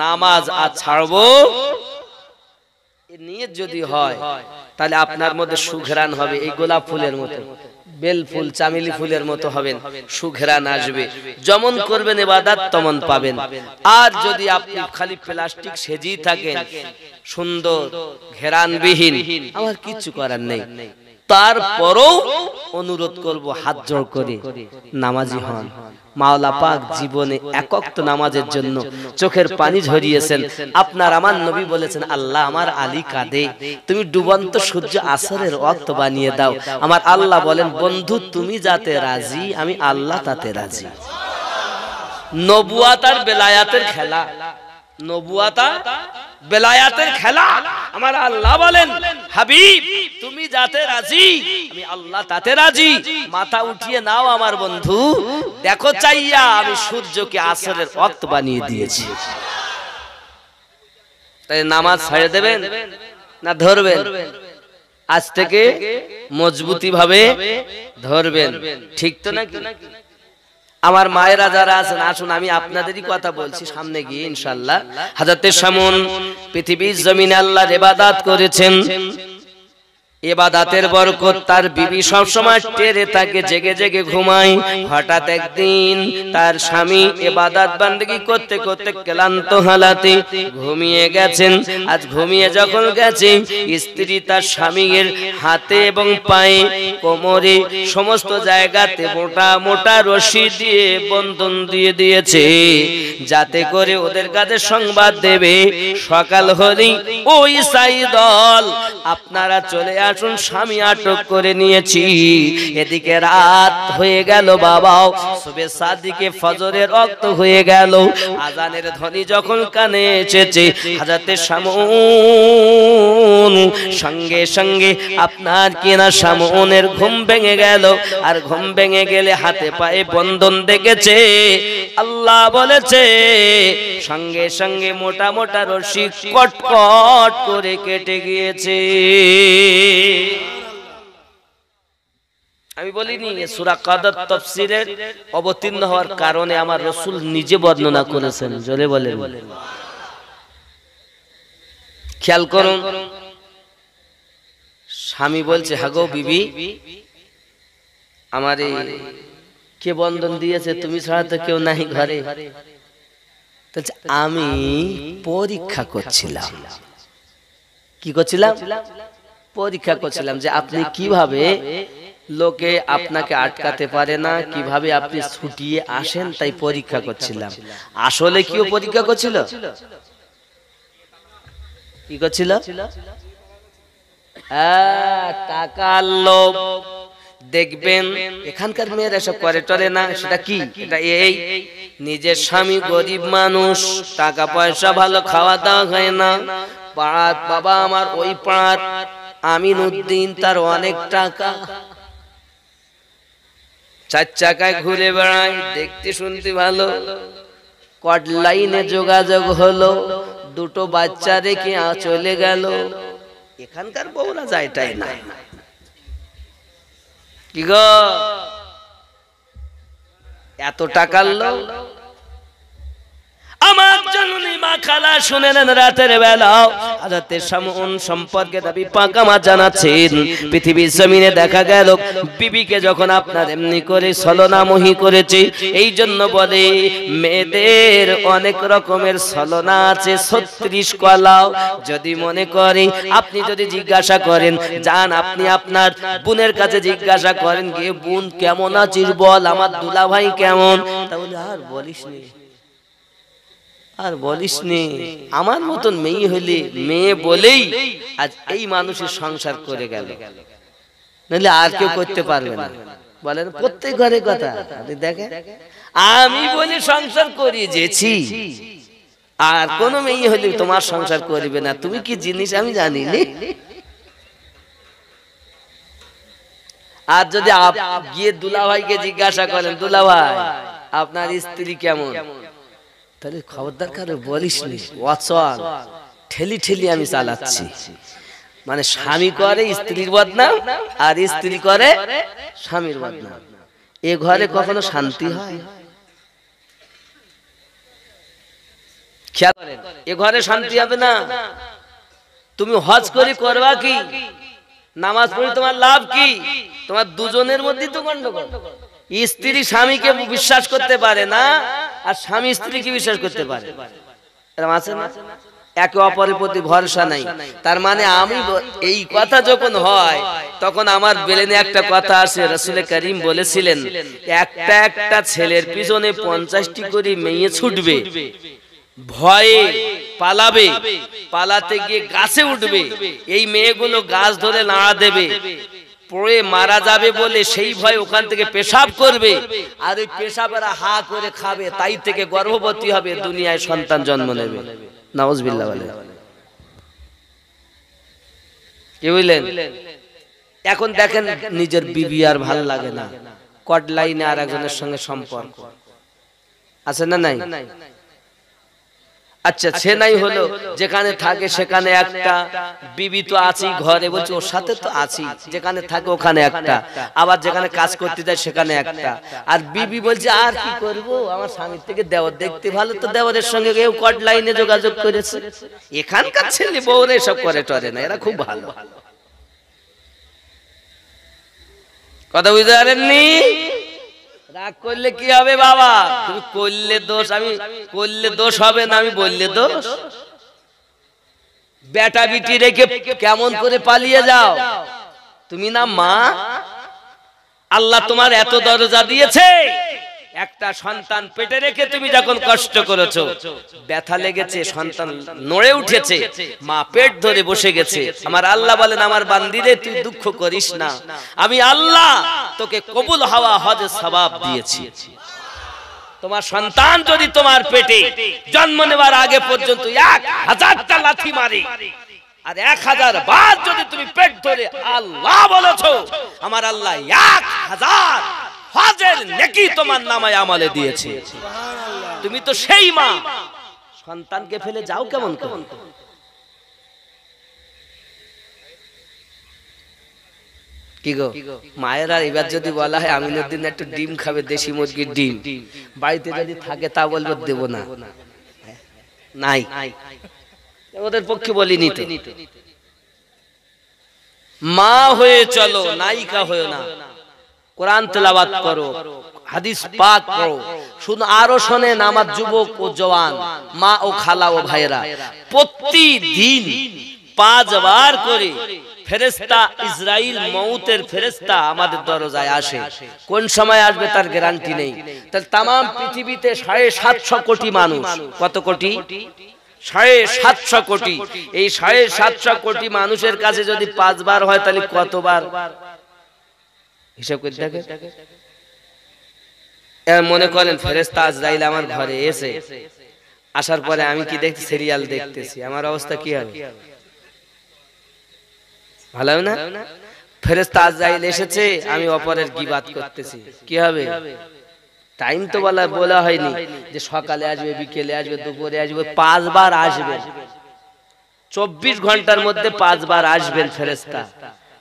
নামাজ আজ ছাড়বো। এই নিয়ত যদি হয় তাহলে আপনার মধ্যে সুঘ্রাণ হবে, এই গোলাপ ফুলের মতো, বেল ফুল, চামেলি ফুলের মতো হবেন, সুঘ্রাণ আসবে। যেমন করবেন ইবাদত তেমন পাবেন। আর যদি আপনি খালি প্লাস্টিক সেজেই থাকেন, সুন্দর ঘেরানবিহীন, আমার কিচ্ছু করার নেই। তারপরও অনুরোধ করব হাত জোড় করে নামাজি হন। মাওলা পাক জীবনে এক ওয়াক্ত নামাজের জন্য চোখের পানি ঝরিয়েছেন। আপনার আমার নবী বলেছেন, আল্লাহ আমার আলী কাঁদে, তুমি ডুবন্ত সূর্য আসরের ওয়াক্ত বানিয়ে দাও। আমার আল্লাহ বলেন, বন্ধু তুমি যাতে রাজি, আমি আল্লাহ তাতে রাজি। নবুয়াত আর বেলায়াতের খেলা, নবুয়াত আর বেলায়াতের খেলা। আমার আল্লাহ বলেন, হাবিব তুমি যাতে রাজি, আমি আল্লাহ তাতে রাজি। মাথা উঠিয়ে নাও আমার বন্ধু, দেখো চাইয়া আমি সূর্যকে আসরের ওয়াক্ত বানিয়ে দিয়েছি। তাই নামাজ ছেড়ে দেবেন না ধরবেন? আজ থেকে মজবুতি ভাবে ধরবেন, ঠিক তো নাকি? আমার মায়েরা যারা আছেন, আসুন আমি আপনাদেরই কথা বলছি, সামনে গিয়ে ইনশাআল্লাহ। হযরতে শামুন পৃথিবীর জমিনে আল্লাহর ইবাদত করেছেন, ইবাদতের বরকত তার বিবি সব সময় টেরে তাকে জেগে জেগে ঘুমায়। হঠাৎ একদিন তার স্বামী ইবাদত বান্দেগী করতে করতে ক্লান্ত হালাতে ঘুমিয়ে গেছেন। আজ ঘুমিয়ে যখন গেছে, স্ত্রী তার স্বামীর হাতে এবং পায়ে, কোমরে, সমস্ত জায়গাতে মোটা মোটা রশি দিয়ে বন্ধন দিয়ে দিয়েছে, যাতে করে ওদের কাছে সংবাদ দেবে সকাল হলেই ওই সাই দল আপনারা চলে আসুন, স্বামী আটক করে নিয়েছি। এদিকে রাত হয়ে গেল, বাবাও সুবে সাদিকে ফজরের রক্ত হয়ে গেল। আজানের ধ্বনি যখন কানে এসেছে, হযরতে শামুন সঙ্গে সঙ্গে আপনার কিনা শামুনের ঘুম ভেঙে গেল। আর ঘুম ভেঙে গেলে হাতে পায়ে বন্ধন দেখেছে। আল্লাহ বলেছে, সঙ্গে সঙ্গে মোটা মোটা রশি কটকট করে কেটে গিয়েছে। আমি বলিনি, সূরা কাদর তাফসীরের অবতীর্ণ হওয়ার কারণে আমার রাসূল নিজে বর্ণনা করেছেন। জোরে বলেন। খেয়াল করুন, স্বামী বলছে, হাগো বিবি, আমার কে বন্ধন দিয়েছে? তুমি ছাড়া তো কেউ নাই ঘরে। আমি পরীক্ষা করছিলাম। কি করছিলাম? পরীক্ষা করছিলাম যে আপনি কিভাবে লোকে আপনাকে আটকাতে পারে না, কিভাবে আপনি ছুটিয়ে আসেন, তাই পরীক্ষা করছিলাম। আসলে কিও পরীক্ষা করছিল? কি করছিল? টাকার লোভ। দেখবেন এখানকার মেয়েরা সব করে টরে না, সেটা কি? এটা এই নিজের স্বামী গরিব মানুষ, টাকা পয়সা ভালো, খাওয়া দাওয়া হয় না। পাড়ার বাবা আমার ওই পাড়ার আমিনউদ্দিন, তার অনেক টাকা, 4 চাকায় ঘুরে বেড়ায়, দেখতে শুনতে ভালো, কট লাইনে যোগাযোগ হলো, 2টো বাচ্চা রেখে চলে গেল। এখানকার বউরা যায়টাই না। কি গো, এত টাকার লোক? আমার জননী মা খালা শুনেন, রাতের বেলা হযরতে শামুন সম্পর্কে নবী পাক আমার জানাচ্ছেন, পৃথিবীর জমিনে দেখা গেল বিবিকে যখন আপনার এমনি করে ছলনামোহী করেছে। এই জন্য বলে মেয়েদের অনেক রকমের ছলনা আছে, 36 কলাও। যদি মনে করে, আপনি যদি জিজ্ঞাসা করেন, যান আপনি আপনার বোনের কাছে জিজ্ঞাসা করেন, গিয়ে বোন কেমন আছিস বল, আমার দুলা ভাই কেমন, তাহলে আর বলিস নি, আর বলিস নে। আমার মতন মেয়ে হইলে, মেয়ে বলেই আজ এই মানুষের সংসার করে গেল, নাহলে আর কেউ করতে পারবে না। বলেন প্রত্যেক ঘরে কথা। দেখে আমি বলি সংসার করিয়ে যেছি, আর কোন মেয়ে হইলে তোমার সংসার করবে না, তুমি কি জিনিস আমি জানি নে। আর যদি গিয়ে দুলাভাইকে জিজ্ঞাসা করেন, দুলাভাই আপনার স্ত্রী কেমন, তাহলে খবরদার কারো বলিস নি, অচল ঠেলি ঠেলি আমি চালাচ্ছি। মানে স্বামী করে স্ত্রীর বদনাম আর স্ত্রী করে স্বামীর বদনাম। এ ঘরে কখনো শান্তি হয়? খেয়াল করেন, এ ঘরে শান্তি হবে না। তুমি হজ করে করবা কি, নামাজ পড়ে তোমার লাভ কি? তোমার দুজনের মধ্যে তো গন্ডগোল। স্ত্রী স্বামীকে বিশ্বাস করতে পারে না, আর স্বামী স্ত্রীকে বিশ্বাস করতে পারে। এরকম আছে না? একে অপরের প্রতি ভরসা নাই। তার মানে আমি এই কথা যখন হয় তখন আমার ব্রেনে একটা কথা আসে, রাসূল করিম বলেছিলেন একটা একটা ছেলের পিছনে 50টি করে মেয়ে ছুটবে, ভয়ে পালাবে, পালাতে গিয়ে গাছে উঠবে, এই মেয়েগুলো গাছ ধরে নাড়া দেবে, পড়ে মারা যাবে বলে সেই ভয় ওখান থেকে পেশাব করবে, আর ওই পেশাবেরা হা করে খাবে, তাই থেকে গর্ভবতী হবে, দুনিয়ায় সন্তান জন্ম নেবে। নাউজুবিল্লাহ বলে। কি বুঝলেন? এখন দেখেন নিজের বিবি আর ভাল লাগে না, কট লাইনে আর একজনের সঙ্গে সম্পর্ক আছে না নাই? আচ্ছা সে নাই হলো, যেখানে থাকে সেখানে একটা, বিবি তো আছেই ঘরে, বলছে ওর সাথে তো আছি, যেখানে থাকে ওখানে একটা, আবার যেখানে কাজ করতে যায় সেখানে একটা। আর বিবি বলছে আর কি করব, আমার স্বামীর থেকে দেওর দেখতে ভালো, তো দেওরের সঙ্গে কেউ কট লাইনে যোগাযোগ করেছে। এখানকার ছেলে বউরে এসব করে টরে না, এরা খুব ভালো। কথা বুঝতে পারেননি? রাগ করলে কি হবে বাবা? তুমি করলে দোষ, আমি করলে দোষ হবে না, আমি বললে দোষ। বেটা বিটি রেখে কেমন করে পালিয়ে যাও? তুমি না মা? আল্লাহ তোমার এত দরজা দিয়েছে, একটা সন্তান পেটে রেখে তুমি যখন কষ্ট করেছো, ব্যথা লেগেছে, সন্তান নড়ে উঠেছে, মা পেট ধরে বসে গেছে, আমার আল্লাহ বলেন আমার বান্দিরে তুই দুঃখ করিস না, আমি আল্লাহ তোকে কবুল হওয়া হজের সওয়াব দিয়েছি। তোমার সন্তান যদি তোমার পেটে জন্ম নেবার আগে পর্যন্ত 1000টা লাথি মারে, আর 1000 বার যদি তুমি পেট ধরে আল্লাহ বলেছো, আমার আল্লাহ 1000 হজের নেকি তোমার নামায় আমলে দিয়েছে। তুমি তো সেই মা, সন্তানকে ফেলে যাও কেমন কেমন? কি গো মায়েরা, এবার যদি বলা হয় আমিনুদ্দিন একটু ডিম খাবে, দেশি মুরগির ডিম, বাড়িতে যদি থাকে তা বলবো দেব না, নাই, ওদের পক্ষে বলিনি তো। মা হয়ে চলো, নায়িকা হয়ে না। কোরআন তেলাওয়াত করো, হাদিস পাক পড়ো। শুধু আরো শোনেন আমার যুবক ও জওয়ান মা ও খালা ও ভাইরা, প্রতিদিন 5 বার করে ফেরেশতা ইসরাইল, মউতের ফেরেশতা আমাদের দরজায় আসে। কোন সময় আসবে তার গ্যারান্টি নেই। তাহলে তাম পৃথিবীতে 750 কোটি মানুষ, কত কোটি? 750 কোটি। এই 750 কোটি মানুষের কাছে যদি 5 বার হয় তাহলে কতবার? হিসাব করে দেখে। মনে করেন ফেরেশতা আজরাইল আমার ঘরে এসে, আসার পরে আমি কি দেখছি? সিরিয়াল দেখতেছি, আমার অবস্থা কি হবে? ভালো না? ফেরেশতা আজরাইল এসেছে, আমি অপরের গীবাত করতেছি, কি হবে? টাইম তো বলা হয়নি যে সকালে আসবে, বিকেলে আসবে, দুপুরে আসবে, 5 বার আসবেন। 24 ঘন্টার মধ্যে 5 বার আসবেন ফেরেশতা।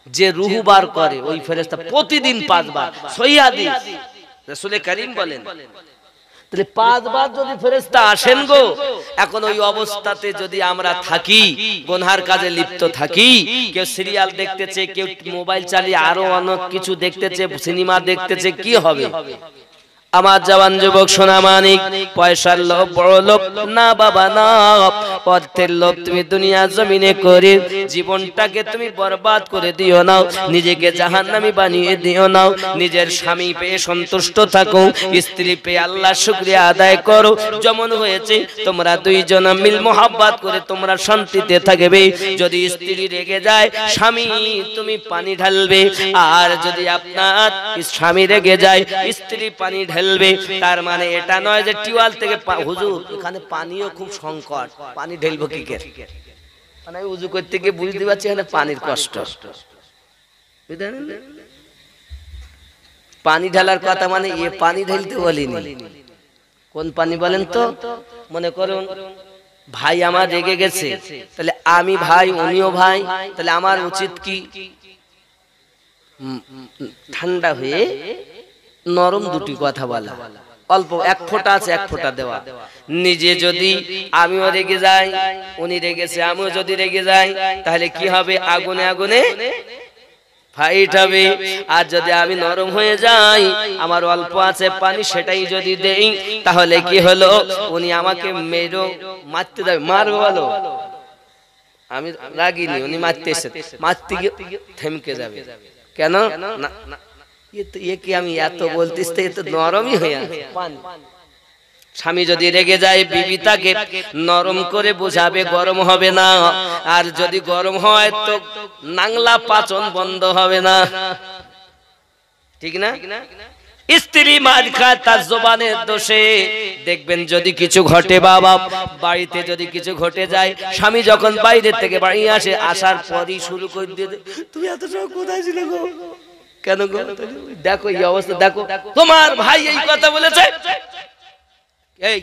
যে রুহু বার করে ওই ফেরেশতা প্রতিদিন 5 বার। সহিহ হাদিস, রাসূল করিম বলেন। তাহলে 5 বার যদি ফেরেশতা আসেন গো, এখন ওই অবস্থাতে যদি আমরা থাকি, গুনহার কাজে লিপ্ত থাকি, কেউ সিরিয়াল দেখতেছে, কেউ মোবাইল চালিয়ে আরো অনেক কিছু দেখতেছে, সিনেমা দেখতেছে, কি হবে? আমার জওয়ান যুবক সোনা মানিক, পয়সার লোভ বড় লোভ না বাবা না, অর্থের লোভ তুমি দুনিয়া জমিনে করে জীবনটাকে তুমি বরবাদ করে দিও না, নিজেকে জাহান্নামী বানিয়ে দিও না। নিজের স্বামী পেয়ে সন্তুষ্ট থাকো, স্ত্রী পেয়ে আল্লাহ শুকরিয়া আদায় করো। যেমন হয়েছে তোমরা দুইজন মিল মোহাব্বত করে তোমরা শান্তিতে থাকবে। যদি স্ত্রী রেগে যায়, স্বামী তুমি পানি ঢালবে, আর যদি আপনার স্বামী রেগে যায়, স্ত্রী পানি ঢালবে। তার মানে এটা নয় যে টিউবওয়েল থেকে, হুজুর এখানে পানিও খুব সংকট, পানি ঢেলবো কি করে? মানে উযু করতে গিয়ে বুঝতে পারছি এখানে পানির কষ্ট, বুঝলেন? পানি ঢালার কথা মানে এ পানি ঢালতে বলিনি। কোন পানি বলেন তো? মনে করুন ভাই আমার রেগে গেছে, তাহলে আমি ভাই উনিও ভাই, তাহলে আমার উচিত কি ঠান্ডা হয়ে নরম দুটি কথা বলা, অল্প এক ফোঁটা আছে এক ফোঁটা দেওয়া। নিজে যদি আমিও রেগে যাই, উনি রেগেছে আমিও যদি রেগে যাই, তাহলে কি হবে? আগুনে আগুনে ফাইট হবে। আর যদি আমি নরম হয়ে যাই, আমার অল্প আছে পানি সেটাই যদি দেই, তাহলে কি হলো? উনি আমাকে মেরো মারতে যাবে, মারবো বলো, আমি রাগিনি, উনি মারতে এসে মারতে গিয়ে থেমকে যাবে। কেন না? কি আমি এত বলতিস তো, এ তো নরমই হয়ে আছে পানি। স্বামী যদি রেগে যায়, বিবি তাকে নরম করে বোঝাবে, গরম হবে না। আর যদি গরম হয় তো নাংলা পাচন বন্ধ হবে না, ঠিক না? স্ত্রী মার খায় তার জবানের দোষে। দেখবেন যদি কিছু ঘটে, বাবা বাড়িতে যদি কিছু ঘটে যায়, স্বামী যখন বাইরে থেকে বাড়ি আসে, আসার পরই শুরু করে দিয়ে, তুমি এত সময় কোথায় ছিলে গো? কেন গো? দেখো এই অবস্থা, দেখো তোমার ভাই এই কথা বলেছে, এই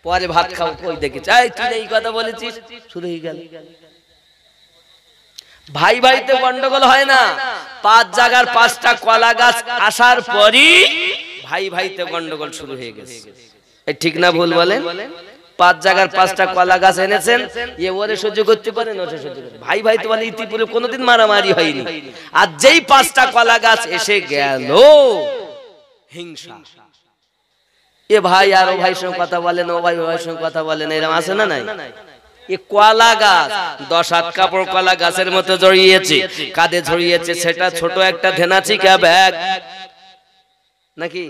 পরে ভাত খাও, কই দেখেছি তুই এই কথা বলেছিস, শুরু হয়ে গেল। ভাই ভাইতে গন্ডগোল হয় না, 5 জায়গার 5টা কলা গাছ আসার পরই ভাই ভাইতে গন্ডগোল শুরু হয়ে গেছে। এই ঠিক না ভুল বলেন? 5 জায়গার 5টা কলা গাছ এনেছেন, এ ওরে সহ্য করতে পারেন, ওটা সহ্য করতে, ভাই ভাই তো বলে ইতিপূর্বে কোনোদিন মারামারি হয়নি। আর যেই 5টা কলা গাছ এসে গেল, হিংসা। এ ভাই আর ও ভাইয়ের সঙ্গে কথা বলেন, ও ভাই ও ভাইয়ের সঙ্গে কথা বলেন, এরকম আছে না নাই? এ কলা গাছ 10-8 কাপড় কলা গাছের মতো জড়িয়েছে, কাঁধে জড়িয়েছে, সেটা ছোট একটা ধেনাচিকা ব্যাগ নাকি,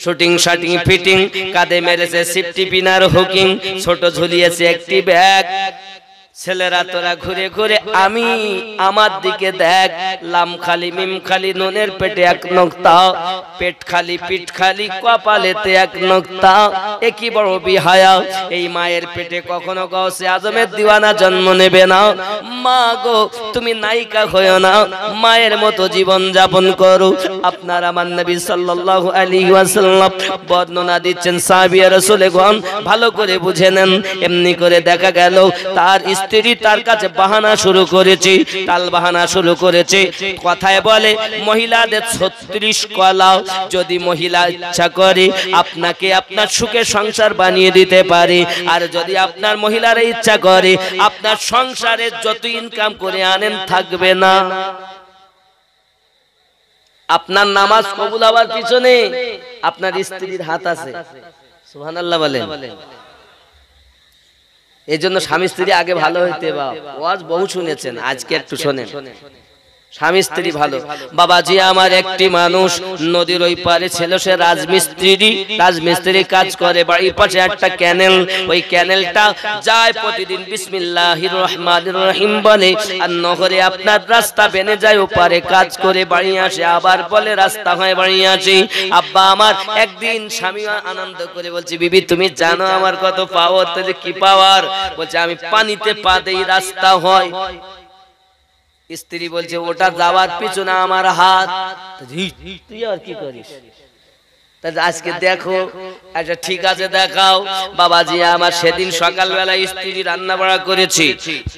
শুটিং শাটিং ফিটিং, কাঁধে মেরেছে সিফটি পিনার হুকিং, ছোট ঝুলিয়েছে একটি ব্যাগ। ছেলেরা তোরা ঘুরে ঘুরে আমি আমার দিকে দেখ, লাম খালি মিম খালি নুনের পেটে এক নোক্তা, পেট খালি পিঠ খালি কপালেতে এক নোক্তা, একই বড় বিহায়া, এই মায়ের পেটে কখনো গৌসে আজমের দিওয়ানা জন্ম নেবে না। মা গো তুমি নায়িকা হয়ো না, মায়ের মতো জীবন যাপন করো। আপনার আমার নবী সাল্লাল্লাহু আলাইহি ওয়াসাল্লাম বর্ণনা দিচ্ছেন, সাহাবীয়া রাসূলগণ ভালো করে বুঝে নেন। এমনি করে দেখা গেল তার স্ত্রী তার কাছে বাহানা শুরু করেছে, টাল বাহানা শুরু করেছে। কথায় বলে মহিলাদের 36 কলা, যদি মহিলা ইচ্ছা করে আপনাকে আপনার সুখে সংসার বানিয়ে দিতে পারে। আর যদি আপনার মহিলার ইচ্ছা করে আপনার সংসারে যত ইনকাম করে আনেন থাকবে না। আপনার নামাজ কবুল হওয়ার পিছনে আপনার স্ত্রীর হাত আছে, সুবহানাল্লাহ বলেন। এই জন্য স্বামী স্ত্রী আগে ভালো হইতে, ওয়াজ বহু শুনেছেন, আজকে একটু শোনেন। স্বামী স্ত্রী ভালো। বাবাজি আমার একটি মানুষ নদীর ওই পারে ছিল, সে রাজমিস্ত্রি কাজ করে, বাড়ির পাশে একটা ক্যানেল, ওই ক্যানেলটা যায় প্রতিদিন বিসমিল্লাহির রহমানির রহিম বলে, আর নহরে আপনার রাস্তা বেনে যায়, ওপারে কাজ করে বাড়ি আসে, আবার বলে রাস্তা হয় বাড়ি আসে। আব্বা আমার একদিন স্বামী আনন্দ করে বলছে, বিবি তুমি জানো আমার কত পাওয়ার? তাহলে কি পাওয়ার? বলছে আমি পানিতে পা দেই রাস্তা হয়। স্ত্রী বলছে ওটা যাওয়ার পিছনে আমার হাত, তুই আর কি করিস? আজকে দেখো, আচ্ছা ঠিক আছে দেখাও। বাবাজি আমার সেদিন সকালবেলা স্ত্রী রান্না বাড়া করেছি,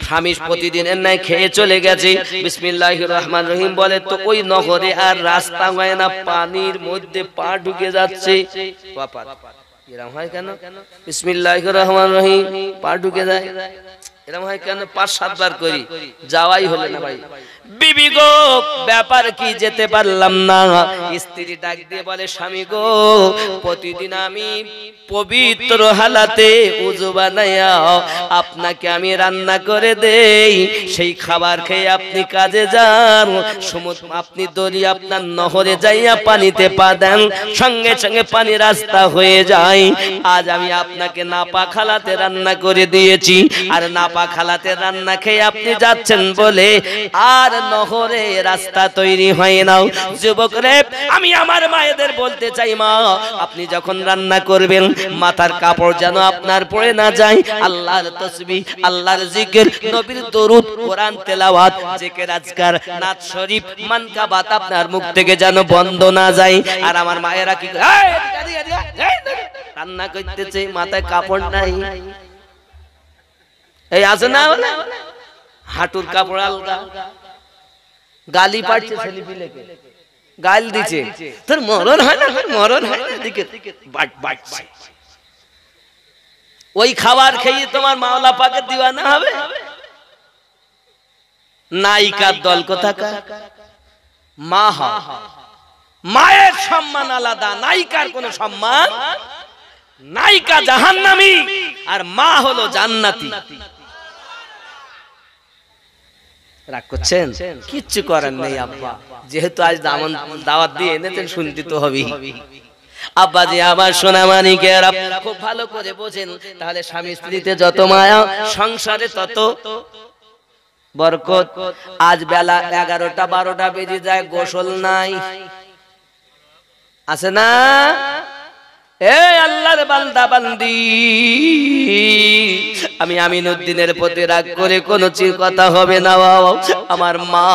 স্বামী প্রতিদিনের নাই খেয়ে চলে গেছে, বিসমিল্লাহির রহমানির রহিম বলে, তো ওই নহরে আর রাস্তা হয় না, পানির মধ্যে পা ঢুকে যাচ্ছে। এরকম হয় কেন? বিসমিল্লাহির রহমানির রহিম পা ঢুকে যায়, এরকম হয় কেন? 5-7 বার করি, যাওয়াই হলো না ভাই। বিবি গো ব্যাপার কি, যেতে পারলাম না। স্ত্রী ডাক দিয়ে বলে, স্বামী গো প্রতিদিন আমি পবিত্র হালাতে উযু বানায়া আপনাকে আমি রান্না করে দেই, সেই খাবার খেয়ে আপনি কাজে যান, আপনি দড়ি আপনার নহরে যাইয়া পানিতে পা দেন, সঙ্গে সঙ্গে পানি রাস্তা হয়ে যায়। আজ আমি আপনাকে নাপাক হালাতে রান্না করে দিয়েছি, আর নাপাক হালাতে রান্না খেয়ে আপনি যাচ্ছেন বলে আর নহরে রাস্তা তৈরি হয় না। যুবক রে, আমি আমার মায়েদের বলতে চাই, মা আপনি যখন রান্না করবেন মাথার কাপড় যেন আপনার পড়ে না যায়। আল্লাহর তাসবিহ, আল্লাহর জিকির, নবীর দরুদ, কোরআন তেলাওয়াত, জিকির আজকার, নাত শরীফ, মানকাবাত আপনার মুখ থেকে যেন বন্ধ না যায়। আর আমার মায়েরা কি রান্না করতেছে, মাথায় কাপড় নাই, এই আছে না হাঁটুর কাপড় আলগা, গালি পাচ্ছে ছেলেপিলেকে, গাল দিচ্ছে, তোর মরণ হয় না, মরণ হয় না, দিকে বাট বাট। ওই খাবার খেয়ে তোমার মাওলা পাকে দিওয়ানা হবে? নায়িকার দল কোথাকার? মা মায়ের সম্মান আলাদা, নায়িকার কোনো সম্মান। নায়িকা জাহান্নামী আর মা হলো জান্নাতি। রাগ করছেন? কিচ্ছু করার নেই আব্বা, যেহেতু আজ দাওয়াত দিয়ে এনেছেন শুনতে তো হবেই। আব্বাজি আমার সোনা মানিকেরা খুব ভালো করে বোঝেন, তাহলে স্বামী স্ত্রীতে যত মায়া, সংসারে তত বরকত। আজ বেলা 11টা 12টা বেজে যায়, গোসল নাই, আছে না? এ আল্লাহর বান্দা বান্দি, আমি আমিনুদ্দিনের প্রতি রাগ করে কোনো কথা হবে না। আমার মা,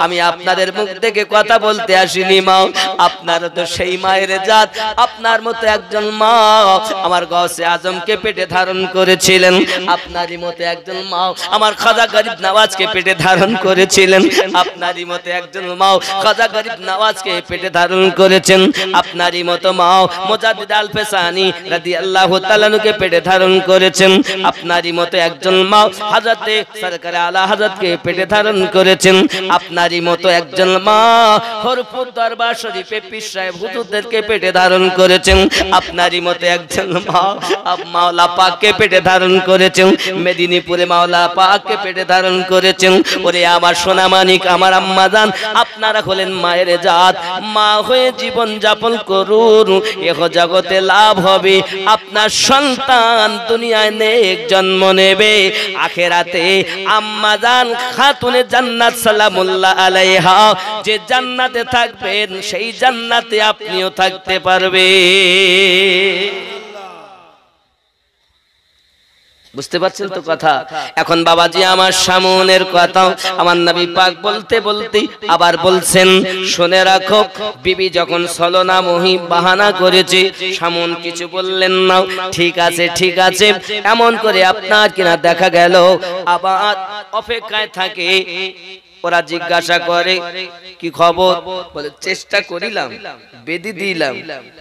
আমি আপনাদের মুখ থেকে কথা বলতে আসিনি মা, আপনারও তো সেই মায়ের জাত। আপনার মতো একজন মা আমার গৌসে আজমকে পেটে ধারণ করেছিলেন, আপনারই মতো একজন মা আমার খাজা গরিব নওয়াজকে পেটে ধারণ করেছিলেন, আপনারই মতো একজন মা খাজা গরিব নওয়াজকে পেটে ধারণ করেছেন, আপনারই মতো মা মুজাদ্দিদ আল ফেসানি রাদিয়াল্লাহু তাআলা কে পেটে ধারণ করেছেন, আপনারই মতো একজন মা হযরতে সরকার আলা হযরতকে পেটে ধারণ করেছেন, আপনারই মতো একজন মা হরপুর দরবার শরীফে পীর সাহেব হুজুরদেরকে পেটে ধারণ করেছেন, আপনারই মতো একজন মা মাওলা পাককে পেটে ধারণ করেছেন, মেদিনীপুরে মাওলা পাককে পেটে ধারণ করেছেন। ওরে আমার সোনা মানিক, আমার আম্মা জান, আপনারা হলেন মায়ের জাত। মা হয়ে জীবন যাপন করুন, এহ জগতে লাভ হবে। আপনার সন্তান দুনিয়ায় নেক জন্ম নেবে, আখেরাতে আম্মা জান খাতুনে জান্নাত সালামুল্লাহ আলাইহা যে জান্নাতে থাকবেন, সেই জান্নাতে আপনিও থাকতে পারবেন। বুঝতে পারছেন তো কথা? এখন বাবাজি আমার সামনের কথা আমার নবী পাক বলতে বলতে আবার বলছেন, শুনে রাখো, বিবি যখন ছলনা মহি বাহানা করেছে, সামন কিছু বললেন না, ঠিক আছে ঠিক আছে, এমন করে আপনার কিনা দেখা গেল আবার অপেক্ষায় থাকে। ওরা জিজ্ঞাসা করে কি খবর, বলে চেষ্টা করিলাম, বেদি দিলাম,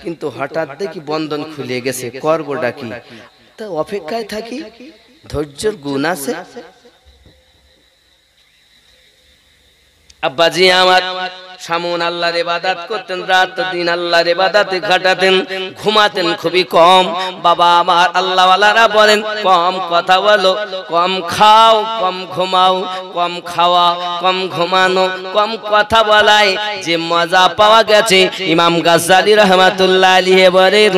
কিন্তু হঠাৎ দেখি বন্ধন খুলে গেছে, করবটা কি? অপেক্ষায় থাকি, ধৈর্যের গুণ আছে। আব্বাজি আমার সামুন আল্লাহর ইবাদত করতেন, রাত দিন আল্লাহর ইবাদতে কাটাতেন, ঘুমাতেন খুবই কম। বাবা আমার আল্লাহওয়ালারা বলেন, কম কথা বলো, কম খাও, কম ঘুমাও, কম খাওয়া, কম ঘুমানো, কম কথা বলায় যে মজা পাওয়া গেছে। ইমাম গাজ্জালী রাহমাতুল্লাহ আলাইহি বলেন,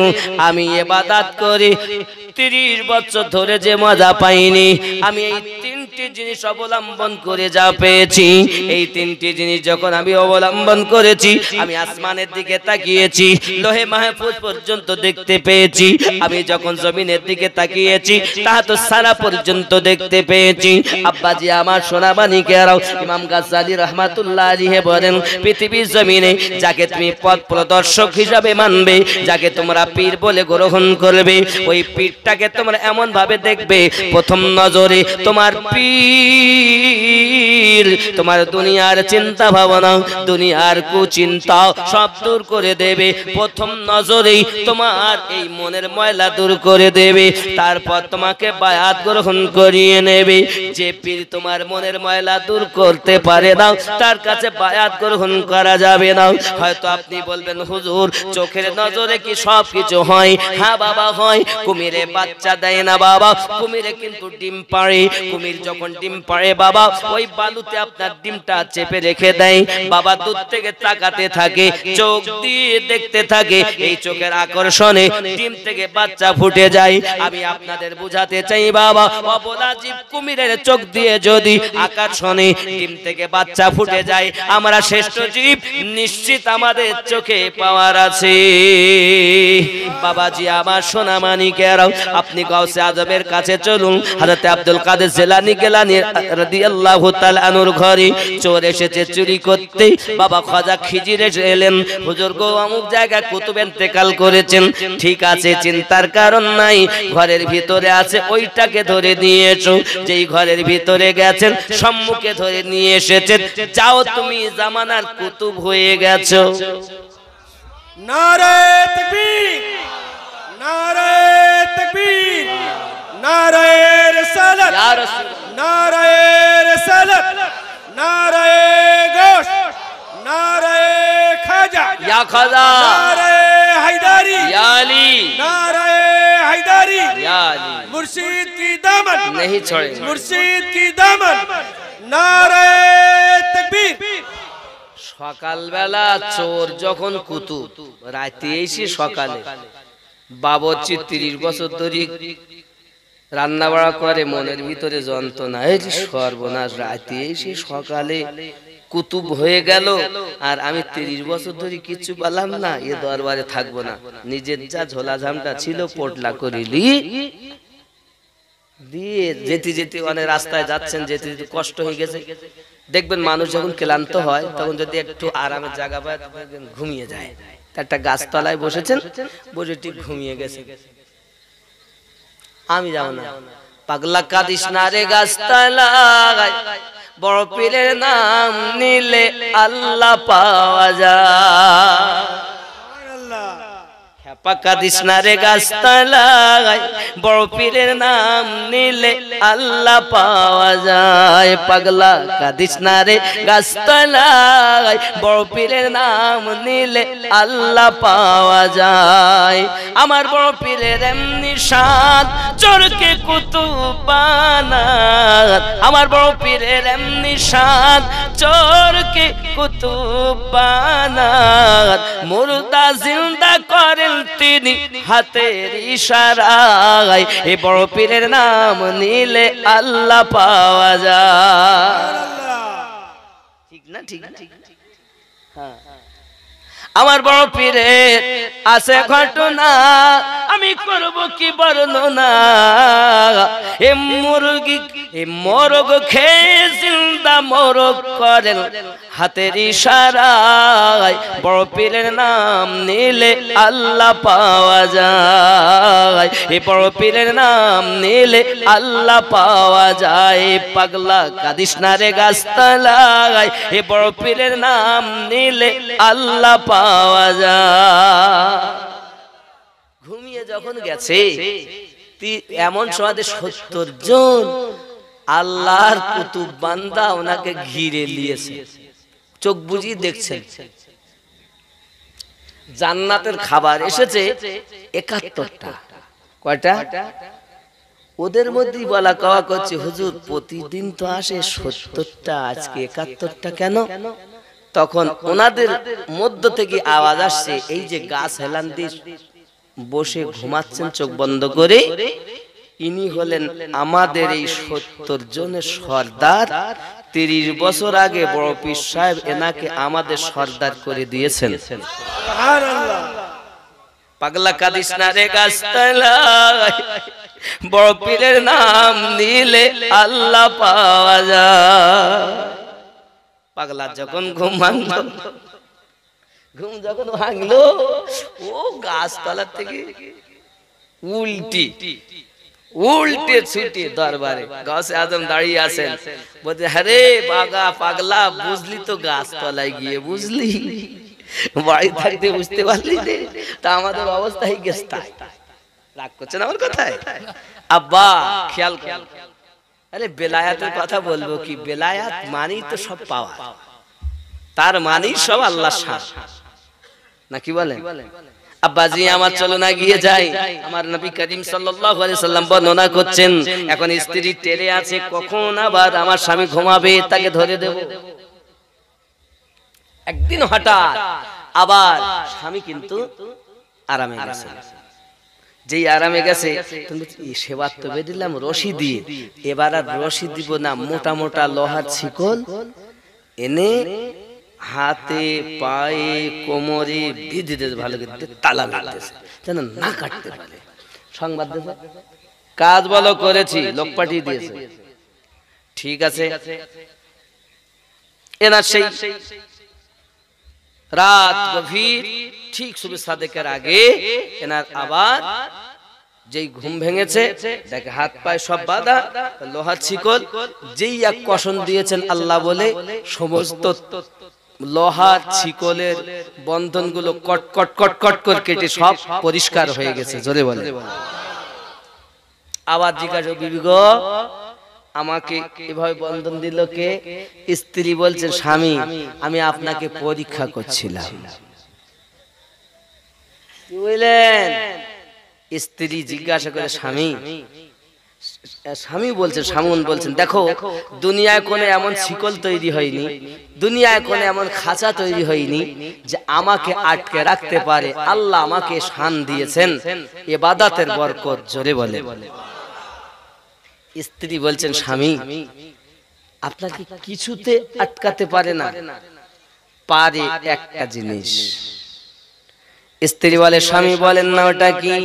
আমি ইবাদত করি 30 বছর ধরে যে মজা পাইনি, আমি এই 3টি জিনিস অবলম্বন করে যা পেয়েছি। এই 3টি জিনিস যখন আমি অবলম্বন করেছি, আমি আসমানের দিকে তাকিয়েছি, লোহে মাহফুজ পর্যন্ত দেখতে পেয়েছি। আমি যখন জমিনের দিকে তাকিয়েছি, তাহাতো সারা পর্যন্ত দেখতে পেয়েছি। আব্বাজি আমার সোনা মানিকেরাও, ইমাম গাজ্জালী রাহমাতুল্লাহ আলাইহি বলেন, পৃথিবীর জমিনে যাকে তুমি পথ প্রদর্শক হিসাবে মানবে, যাকে তোমরা পীর বলে গ্রহণ করবে, ওই পীরটাকে তোমরা এমন ভাবে দেখবে, প্রথম নজরে তোমার পীর তোমার দুনিয়ার চিন্তা ভাবনা, দুনিয়ার কুচিন্তা সব দূর করে দেবে। প্রথম নজরেই তোমার এই মনের ময়লা দূর করে দেবে, তারপর তোমাকে বায়াত গ্রহণ করিয়ে নেবে। যে পীর তোমার মনের ময়লা দূর করতে পারে না, তার কাছে বায়াত গ্রহণ করা যাবে না। হয়তো আপনি বলবেন, হুজুর চোখের নজরে কি সব কিছু হয়? হ্যাঁ বাবা হয়। কুমিরে বাচ্চা দেয় না বাবা, কুমিরে কিন্তু ডিম পাড়ে। কুমির যখন ডিম পাড়ে বাবা ওই বালুতে আপনার ডিমটা চেপে রেখে দেয় বাবা দূর থেকে তাকাতে থাকে চোখ দিয়ে দেখতে থাকে এই চোখের আকর্ষণে ডিম থেকে বাচ্চা ফুটে যায় আমি আপনাদের বুঝাতে চাই বাবা অবলা জীব কুমিরের চোখ দিয়ে যদি আকর্ষণে ডিম থেকে বাচ্চা ফুটে যায় আমরা শ্রেষ্ঠ জীব নিশ্চিত আমাদের চোখে পাওয়ার আছে বাবাজি আমার সোনা মানিকেরাও আপনি গাউসে আজমের কাছে চলুন হযরত আব্দুল কাদের জিলানী রাদিয়াল্লাহু তাআলা আনহুর ঘরে চোর এসেছে চুরি করতে বাবা খাজা খিজির এলেন হুজুর গো অমুক জায়গায় কুতুব ইন্তেকাল করেছেন ঠিক আছে চিন্তার কারণ নাই ঘরের ভিতরে আছে ওইটাকে ধরে নিয়ে এসো যেই ঘরের ভিতরে গেছেন সম্মুখে ধরে নিয়ে এসেছেন যাও তুমি জামানার কুতুব হয়ে গেছো নারে তাকবীর নারে তাকবীর নারে রিসালাত ইয়া রাসূল নারে রিসালাত নারে গোশ নারে খাজা ইয়া খাজা নারে হায়দারি ইয়া আলী नारे हैदरी ইয়া আলী मुर्शिद की दामन नहीं छोड़ेंगे मुर्शिद की दामन नारे तकबीर সকালবেলা চোর যখন কুতুব রাতে এসে সকালে বাবুর্চি 30 বছর ধরে রান্না বাড়া করে মনের ভিতরে যন্ত্রণা এই সর্বনাশ রাতে এসে সকালে কুতুব হয়ে গেল আর আমি 30 বছর ধরে কিছু পেলাম না এ দরবারে থাকবো না নিজের যা ঝোলাঝামটা ছিল পোটলা করিলি দিয়ে যেতে যেতে অনেক রাস্তায় যাচ্ছেন যেতে যেতে কষ্ট হয়ে গেছে দেখবেন মানুষ যখন ক্লান্ত হয় তখন যদি একটু আরামের জায়গা পায় ঘুমিয়ে যায় একটা গাছতলায় বসেছেন বসে ঠিক ঘুমিয়ে গেছে আমি যাব না পাগলা কাদিস না রে গাছতলায় বড় পীরের নাম নিলে আল্লাহ পাওয়া যায় পাকা দিসনা রে গাছতলায় বড় পীরের নাম নিলে আল্লাহ পাওয়া যায় পাগলা কাদিস না রে গাছতলায় বড় পীরের নাম নিলে আল্লাহ পাওয়া যায় আমার বড় পীরের এমনি শান চোরকে কুতুব বানাত আমার বড় পীরের এমনি শান চোরকে কুতুব বানাত মুর্দা জিন্দা করেন তিনি হাতের ইশারায় এই বড় পীরের নাম নিলে আল্লাহ পাওয়া যায় ঠিক না ঠিক না হ্যাঁ আমার বড় পীরের আছে ঘটনা আমি করব কি বর্ণনা এ মুরগি এ মোরগ খেয়ে জিন্দা মোরগ করেন হাতের ইশারায় বড় পীরের নাম নিলে আল্লাহ পাওয়া যায় এ বড় পীরের নাম নিলে আল্লাহ পাওয়া যায় পাগলা কাদিস না রে গাছতলায় এ বড় পীরের নাম নিলে আল্লাহ পাওয়া যায় ঘুমিয়ে যখন গেছে এমন সময় 70 জন আল্লাহর কুতুব বান্দা ওনাকে ঘিরে নিয়েছে চোখ বুঝিয়ে দেখছেন জান্নাতের খাবার এসেছে 71টা কয়টা ওদের মধ্যেই বলা কওয়া করছে হুজুর প্রতিদিন তো আসে 70টা আজকে 71টা কেন তখন ওনাদের মধ্য থেকে আওয়াজ আসছে এই যে গাছ হেলান দিয়ে বসে ঘুমাচ্ছেন চোখ বন্ধ করে ইনি হলেন আমাদের এই 70 জনের সর্দার 30 বছর আগে বড় পীর সাহেব এনাকে আমাদের সর্দার করে দিয়েছেন সুবহানাল্লাহ পাগলা কাদিস না রে গাছতলায় বড় পীরের নাম নিলে আল্লাহ পাওয়া যায় পাগলা যখন ঘুম যখন ভাঙলো ও গাছতলা থেকে উল্টে ছুটে দরবারে গাছে আজম দাঁড়িয়ে আছেন বলতে আরে বাগা পাগলা বুঝলি তো গাছতলায় গিয়ে বুঝলি বাড়ি থাকতে বুঝতে পারলি তা আমাদের অবস্থায় গেছে তাই রাগ করছেন আমার কথায় আব্বা খেয়াল আরে বেলায়াতের কথা বলবো কি বেলায়াত মানেই তো সব পাওয়া তার মানেই সব আল্লাহর শান নাকি বলেন আব্বাজি আমার চলো না গিয়ে যাই। আমার নবী করিম সাল্লাল্লাহু আলাইহি সাল্লাম বর্ণনা করছেন, এখন স্ত্রী টেরে আছে, কখন আবার আমার স্বামী ঘুমাবে তাকে ধরে দেব। একদিন হঠাৎ আবার স্বামী কিন্তু আরামে গেছে। যেই আরামে গেছে, তুমি সেবার তো বেঁধিলাম রশি দিয়ে, এবার আর রশি দিব না, মোটা মোটা লোহার শিকল এনে হাতে পায়ে কোমরে বেঁধে দিতে, ভালো করে তালা লাগতেছে যেন না কাটতে পারে। সংবাদ দেবে কাজ বলো করেছি, লোক পাঠিয়ে দিয়েছে। ঠিক আছে, এনার সেই রাত গভীর, ঠিক সুবহ সাদেকের আগে এনার আবার যেই ঘুম ভেঙেছে, দেখে হাত পায়ে সব বাঁধা, লোহার শিকল, যেই এক কষণ দিয়েছেন আল্লাহ বলে, সমস্ত লোহার শিকলের বন্ধনগুলো কট কট কট কট করে কেটে সব পরিষ্কার হয়ে গেছে। জোরে বলে। আবার জিজ্ঞাসা, বিবি গো আমাকে এভাবে বন্ধন দিল কে? স্ত্রী বলছে, স্বামী আমি আপনাকে পরীক্ষা করছিলাম। কি বললেন? স্ত্রী জিজ্ঞাসা করে, স্বামী বলছেন, স্বামী বলছেন, দেখো দুনিয়ায় কোনো এমন শিকল তৈরি হয়নি, দুনিয়ায় কোনো এমন খাঁচা তৈরি হয়নি যে আমাকে আটকে রাখতে পারে। আল্লাহ আমাকে শান দিয়েছেন ইবাদতের বরকত। জোরে বলে। স্ত্রী বলছেন, স্বামী আপনাকে কিছুতে আটকাতে পারে না, পারে একটা জিনিস। স্ত্রী বলে, স্বামী বলেন না ওটা কি?